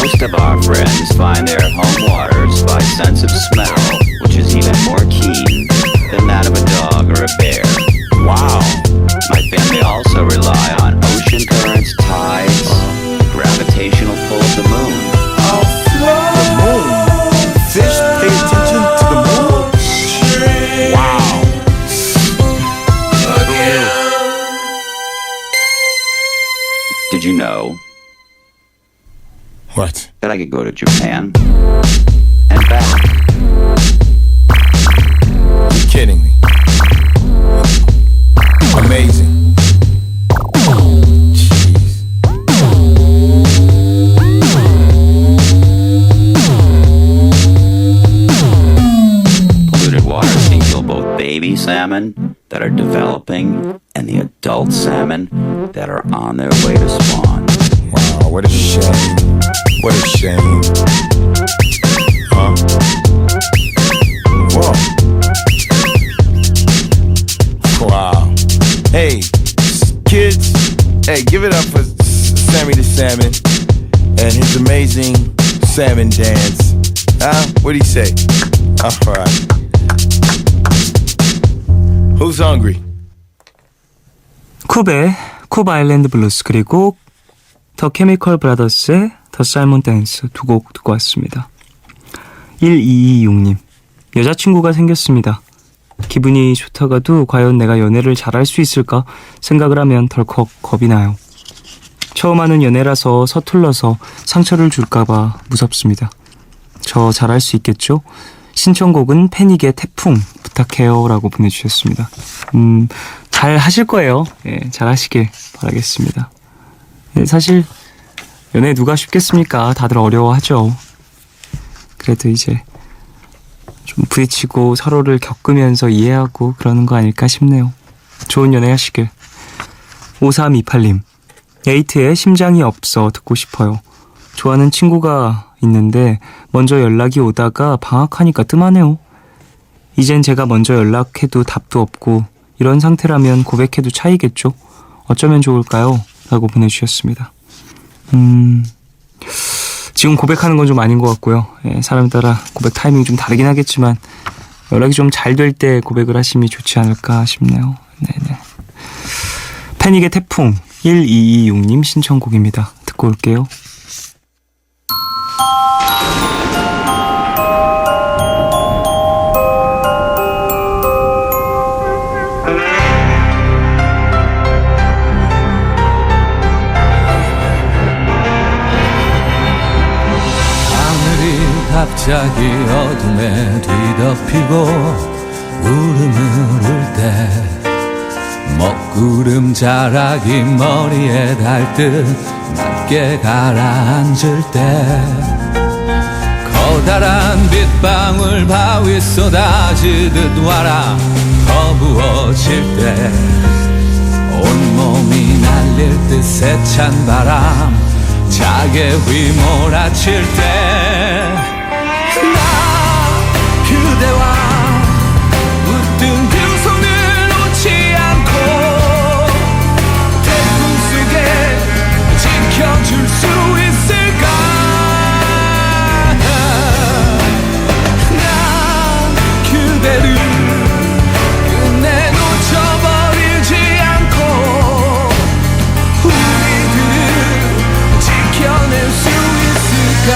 Most of our friends find their home waters by sense of smell, which is even more keen than that of a dog or a bear. Wow. My family also rely on ocean currents, tides, the gravitational pull of the moon. The moon. Fish pay attention to the moon? Wow. Did you know What? that I could go to Japan and back? You're kidding me. Amazing. Jeez. Polluted waters can kill both baby salmon that are developing and the adult salmon that are on their way to spawn. Wow, what a shame. What a shame. Huh? Whoa. Wow. Hey, kids, hey, give it up for Sammy the Salmon and his amazing salmon dance. Huh? What'd he say? All right. Who's hungry? 쿱의 쿱 아일랜드 블루스 그리고 더 케미컬 브라더스의 더 살몬 댄스 두 곡 듣고 왔습니다. 1226님 여자친구가 생겼습니다. 기분이 좋다가도 과연 내가 연애를 잘할 수 있을까 생각을 하면 덜컥 겁이 나요. 처음 하는 연애라서 서툴러서 상처를 줄까봐 무섭습니다. 저 잘할 수 있겠죠? 신청곡은 패닉의 태풍 부탁해요 라고 보내주셨습니다. 잘 하실 거예요. 예, 잘 하시길 바라겠습니다. 예, 사실 연애 누가 쉽겠습니까? 다들 어려워하죠. 그래도 이제 좀 부딪히고 서로를 겪으면서 이해하고 그러는 거 아닐까 싶네요. 좋은 연애 하시길. 5328님 에이트의 심장이 없어 듣고 싶어요. 좋아하는 친구가 있는데 먼저 연락이 오다가 방학하니까 뜸하네요. 이젠 제가 먼저 연락해도 답도 없고 이런 상태라면 고백해도 차이겠죠? 어쩌면 좋을까요? 라고 보내주셨습니다. 지금 고백하는 건 좀 아닌 것 같고요. 예, 사람 따라 고백 타이밍이 좀 다르긴 하겠지만 연락이 좀 잘 될 때 고백을 하심이 좋지 않을까 싶네요. 네네. 패닉의 태풍 1226님 신청곡입니다. 듣고 올게요. 갑자기 어둠에 뒤덮이고 울음을 울 때 먹구름 자락이 머리에 닿듯 낮게 가라앉을 때 커다란 빗방울 바위 쏟아지듯 와라 거부어질 때 온몸이 날릴 듯 세찬 바람 자게 휘몰아칠 때 나 그대와 붙든 두 손을 놓지 않고 태풍 속에 지켜줄 수 있을까 나 그대를 끝내 놓쳐버리지 않고 우리들을 지켜낼 수 있을까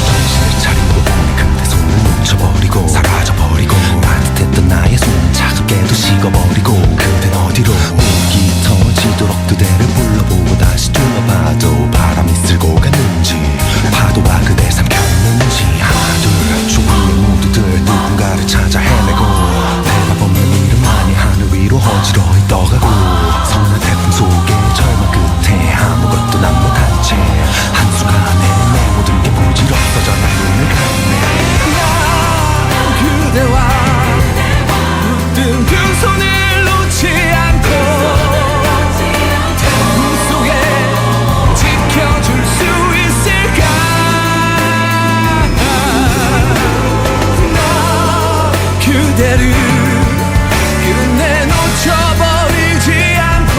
정신을 차리고 보니 그대 손을 놓쳐버리고 사라져버리고 따뜻했던 나의 손은 차갑게도 식어버리고 그댄 어디로 목이 터지도록 그대를 불러보고 다시 둘러봐도 바람이 쓸고 갔는지 파도가 그댈 삼켰는지 하나 둘 조금의 모두들 누군가를 찾아 헤매고 대답 없는 이름만이 하늘 위로 어지러이 떠가고 서늘한 태풍 속에 절망 끝에 아무것도 난 못한 채 한순간에 내 모든 게 부질없어져 난 눈을 감네 나 그대와 붙든 두 손을 놓지 않고 태풍 속에 지켜줄 수 있을까 나 그대를 끝내 놓쳐버리지 않고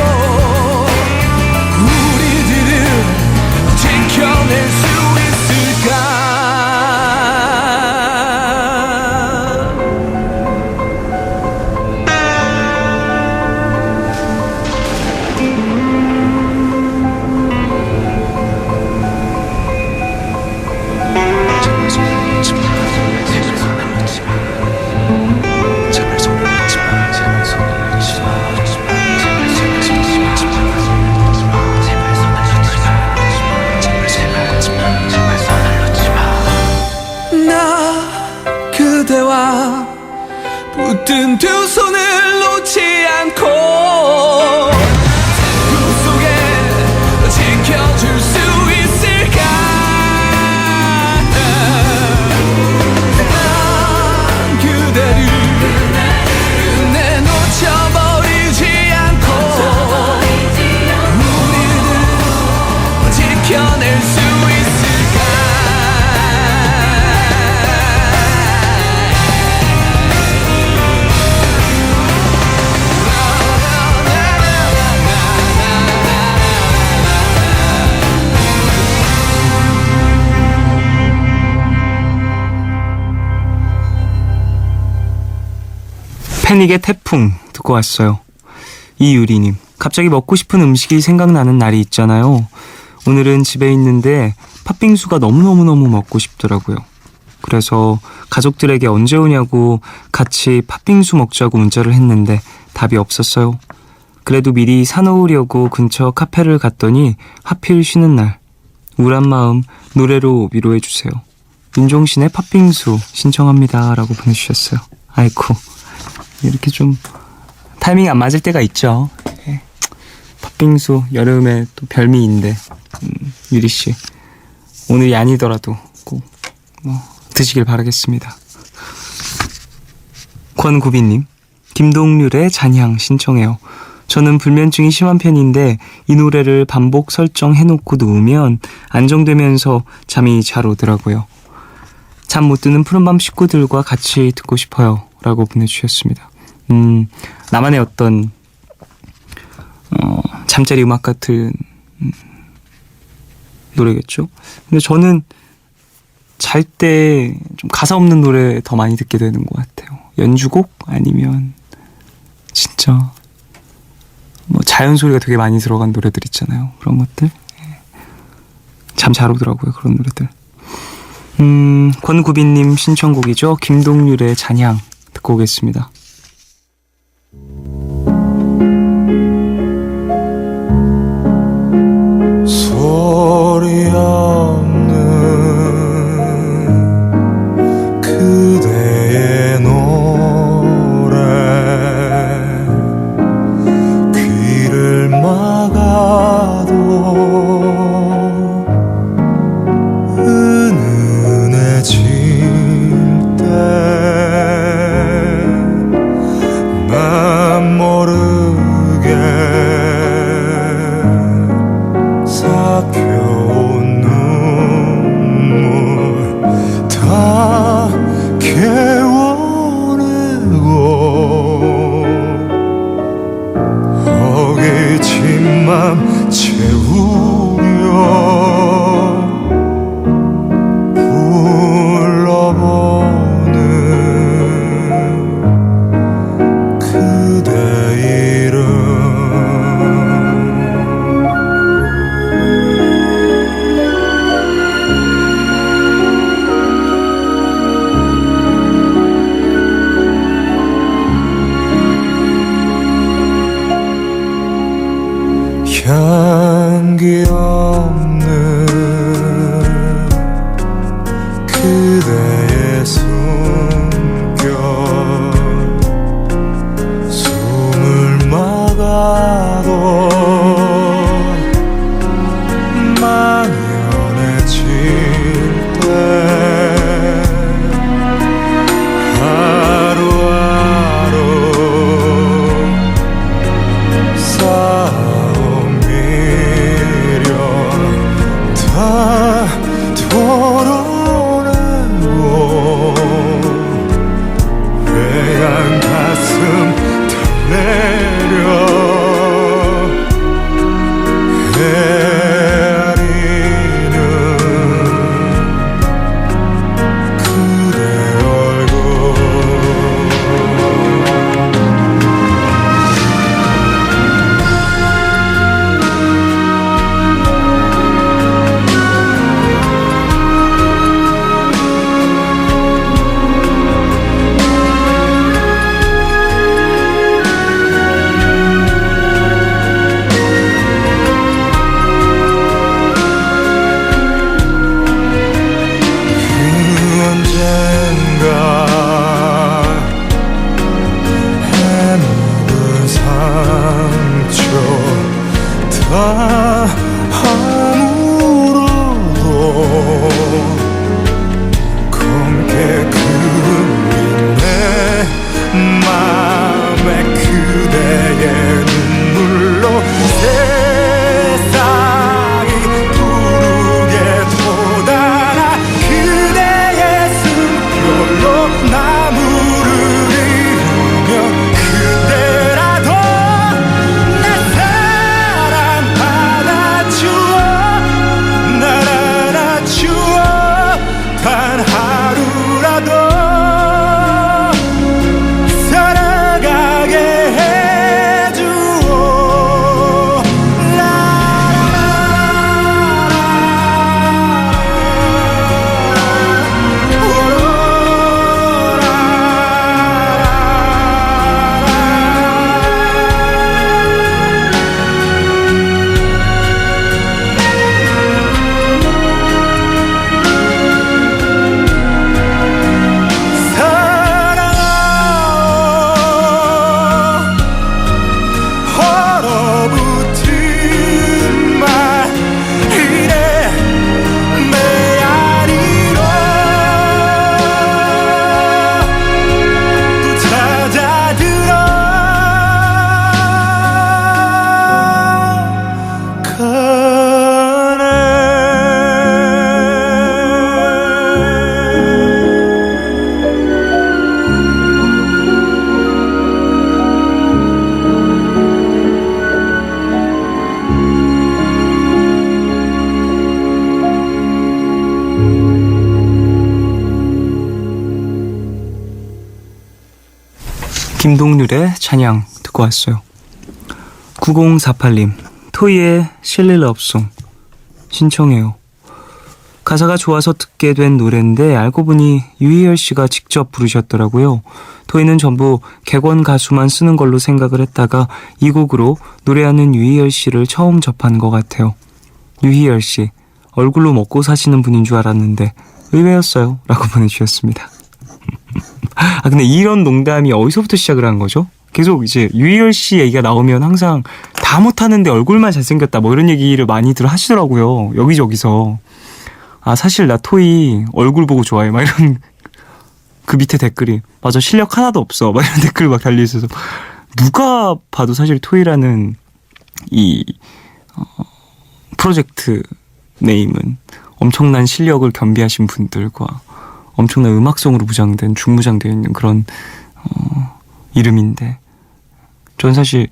우리들을 지켜낼 수 있을까 제발 손을 놓지 마 제발 손을 놓지 마 제발 손을 놓지 마 제발 손을 놓지 마 제발 손을 놓지 마 나 그대와 붙든 두 손을 놓지 않고 태풍 속에 지켜줄 수 있을까 난 그대를 끝내 놓쳐버리지 않고 우리를 지켜낼 수 있을까 패닉의 태풍 듣고 왔어요. 이유리님, 갑자기 먹고 싶은 음식이 생각나는 날이 있잖아요. 오늘은 집에 있는데 팥빙수가 너무너무너무 먹고 싶더라고요. 그래서 가족들에게 언제 오냐고 같이 팥빙수 먹자고 문자를 했는데 답이 없었어요. 그래도 미리 사놓으려고 근처 카페를 갔더니 하필 쉬는 날. 우울한 마음 노래로 위로해주세요. 윤종신의 팥빙수 신청합니다 라고 보내주셨어요. 아이고, 이렇게 좀 타이밍이 안 맞을 때가 있죠. 예. 팥빙수 여름에 또 별미인데 유리씨 오늘이 아니더라도 꼭 드시길 바라겠습니다. 권구빈님, 김동률의 잔향 신청해요. 저는 불면증이 심한 편인데 이 노래를 반복 설정해놓고 누우면 안정되면서 잠이 잘 오더라고요. 잠 못 드는 푸른밤 식구들과 같이 듣고 싶어요 라고 보내주셨습니다. 나만의 어떤 잠자리 음악 같은 노래겠죠. 근데 저는 잘 때 좀 가사 없는 노래 더 많이 듣게 되는 것 같아요. 연주곡 아니면 진짜 뭐 자연 소리가 되게 많이 들어간 노래들 있잖아요. 그런 것들 참 잘 오더라고요. 그런 노래들. 권구빈님 신청곡이죠. 김동률의 잔향 듣고 오겠습니다. 소리 없는 그대의 노래 귀를 막아도 은은해질 때 난 모르게 삭혀온 눈물 다 개워내고 허기진 맘 채우려 불러보는 그대 이름 향기 없는 그대의 숨결 숨을 막아도 만연해질 때 하루하루 쌓아온 미련 다 털어내고 회한 가슴 달래려 헤아리는 그대 얼굴 언젠가 해묵은 상처 다 아물어도 검게 그을린 내 맘에 그대의 눈물로 세상이 부르게 돋아나 그대의 숨결로 나무를 이루며 그대라도 내 사랑 받아주어 날 안아주어 단 하루라도 살아가게 해주어 얼어붙은 말 이래 메아리로 또 찾아들어 김동률의 찬양 듣고 왔어요. 9048님 토이의 실리 러브송 신청해요. 가사가 좋아서 듣게 된 노래인데 알고 보니 유희열 씨가 직접 부르셨더라고요. 토이는 전부 객원 가수만 쓰는 걸로 생각을 했다가 이 곡으로 노래하는 유희열 씨를 처음 접한 것 같아요. 유희열 씨, 얼굴로 먹고 사시는 분인 줄 알았는데 의외였어요. 라고 보내주셨습니다. 아, 근데 이런 농담이 어디서부터 시작을 한 거죠? 계속 이제 유희열 씨 얘기가 나오면 항상 다 못하는데 얼굴만 잘생겼다 뭐 이런 얘기를 많이들 하시더라고요. 여기저기서. 아, 사실 나 토이 얼굴 보고 좋아해. 막 이런 그 밑에 댓글이 맞아 실력 하나도 없어. 막 이런 댓글 막 달려있어서 누가 봐도 사실 토이라는 이 프로젝트 네임은 엄청난 실력을 겸비하신 분들과 엄청난 음악성으로 무장된 중무장되어 있는 그런 이름인데 전 사실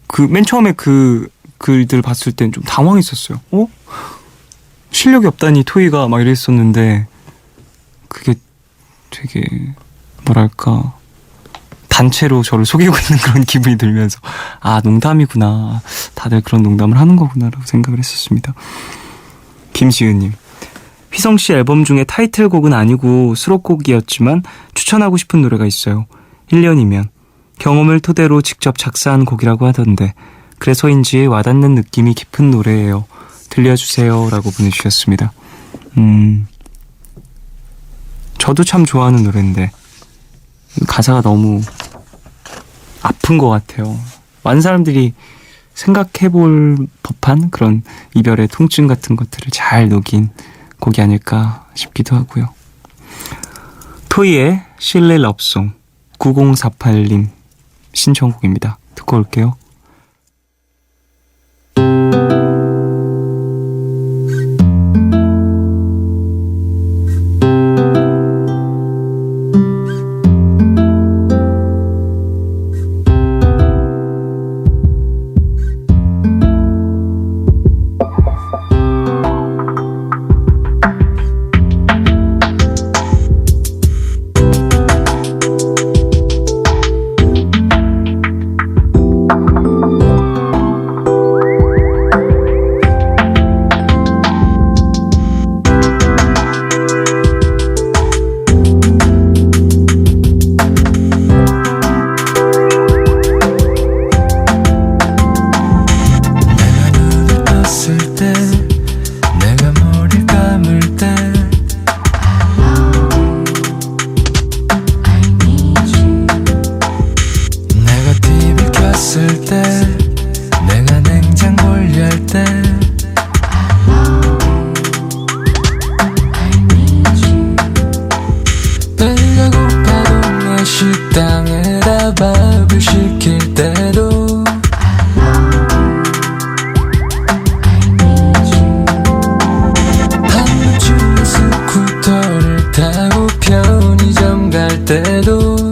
그 맨 처음에 그 글들 봤을 땐 좀 당황했었어요. 실력이 없다니 토이가 막 이랬었는데 그게 되게 뭐랄까 단체로 저를 속이고 있는 그런 기분이 들면서 아, 농담이구나, 다들 그런 농담을 하는 거구나 라고 생각을 했었습니다. 김지은님, 휘성씨 앨범 중에 타이틀곡은 아니고 수록곡이었지만 추천하고 싶은 노래가 있어요. 1년이면. 경험을 토대로 직접 작사한 곡이라고 하던데 그래서인지 와닿는 느낌이 깊은 노래예요. 들려주세요 라고 보내주셨습니다. 저도 참 좋아하는 노래인데 가사가 너무 아픈 것 같아요. 많은 사람들이 생각해볼 법한 그런 이별의 통증 같은 것들을 잘 녹인 곡이 아닐까 싶기도 하고요. 토이의 실내 러브송 9048님 신청곡입니다. 듣고 올게요. 식당에다 밥을 시킬 때도 한밤중에 스쿠터를 타고 편의점 갈 때도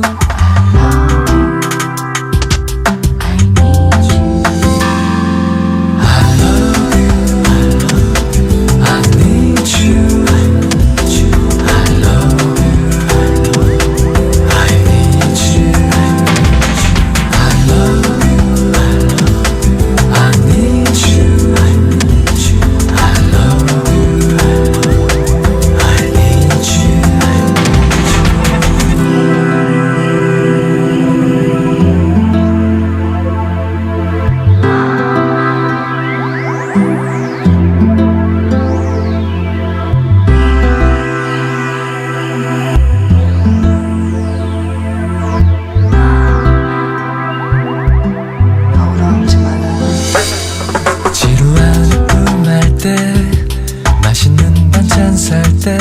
맛있는 반찬 살 때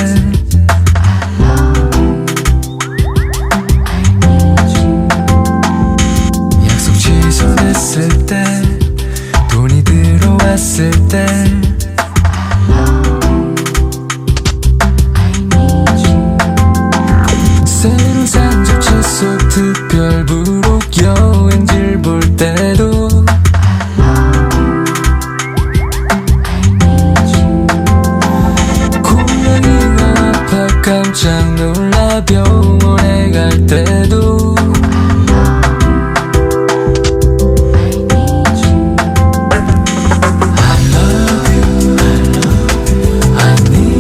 약속 취소됐을 때 돈이 들어왔을 때 새로 산 접시 속 특별 부록 여행지를 볼 때도 깜짝 놀라 병원에 갈 때도 I love you, I need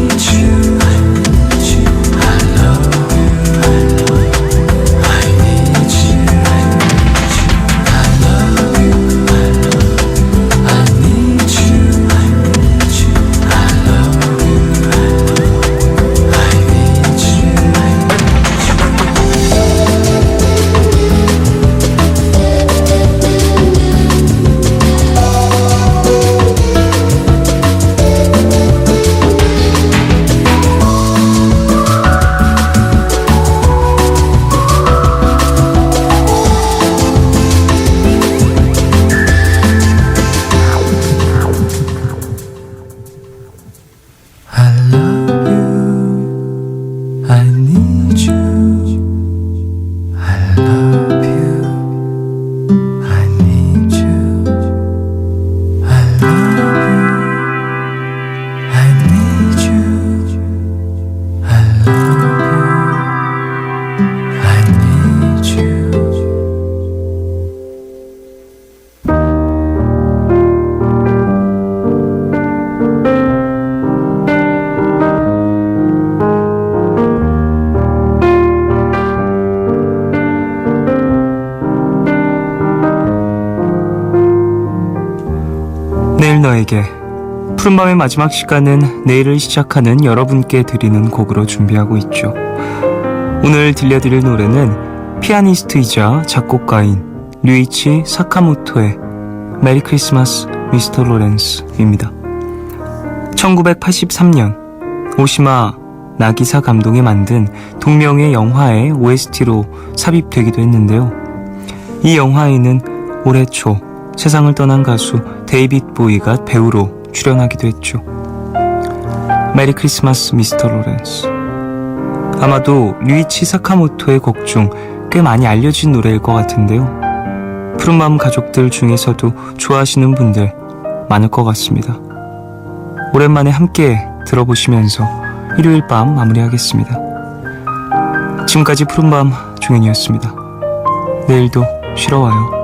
너에게. 푸른밤의 마지막 시간은 내일을 시작하는 여러분께 드리는 곡으로 준비하고 있죠. 오늘 들려드릴 노래는 피아니스트이자 작곡가인 류이치 사카모토의 메리 크리스마스 미스터 로렌스입니다. 1983년 오시마 나기사 감독이 만든 동명의 영화의 OST로 삽입되기도 했는데요. 이 영화에는 올해 초 세상을 떠난 가수 데이빗 보이가 배우로 출연하기도 했죠. 메리 크리스마스 미스터 로렌스. 아마도 류이치 사카모토의 곡 중 꽤 많이 알려진 노래일 것 같은데요. 푸른밤 가족들 중에서도 좋아하시는 분들 많을 것 같습니다. 오랜만에 함께 들어보시면서 일요일 밤 마무리하겠습니다. 지금까지 푸른밤 종현이었습니다. 내일도 쉬러 와요.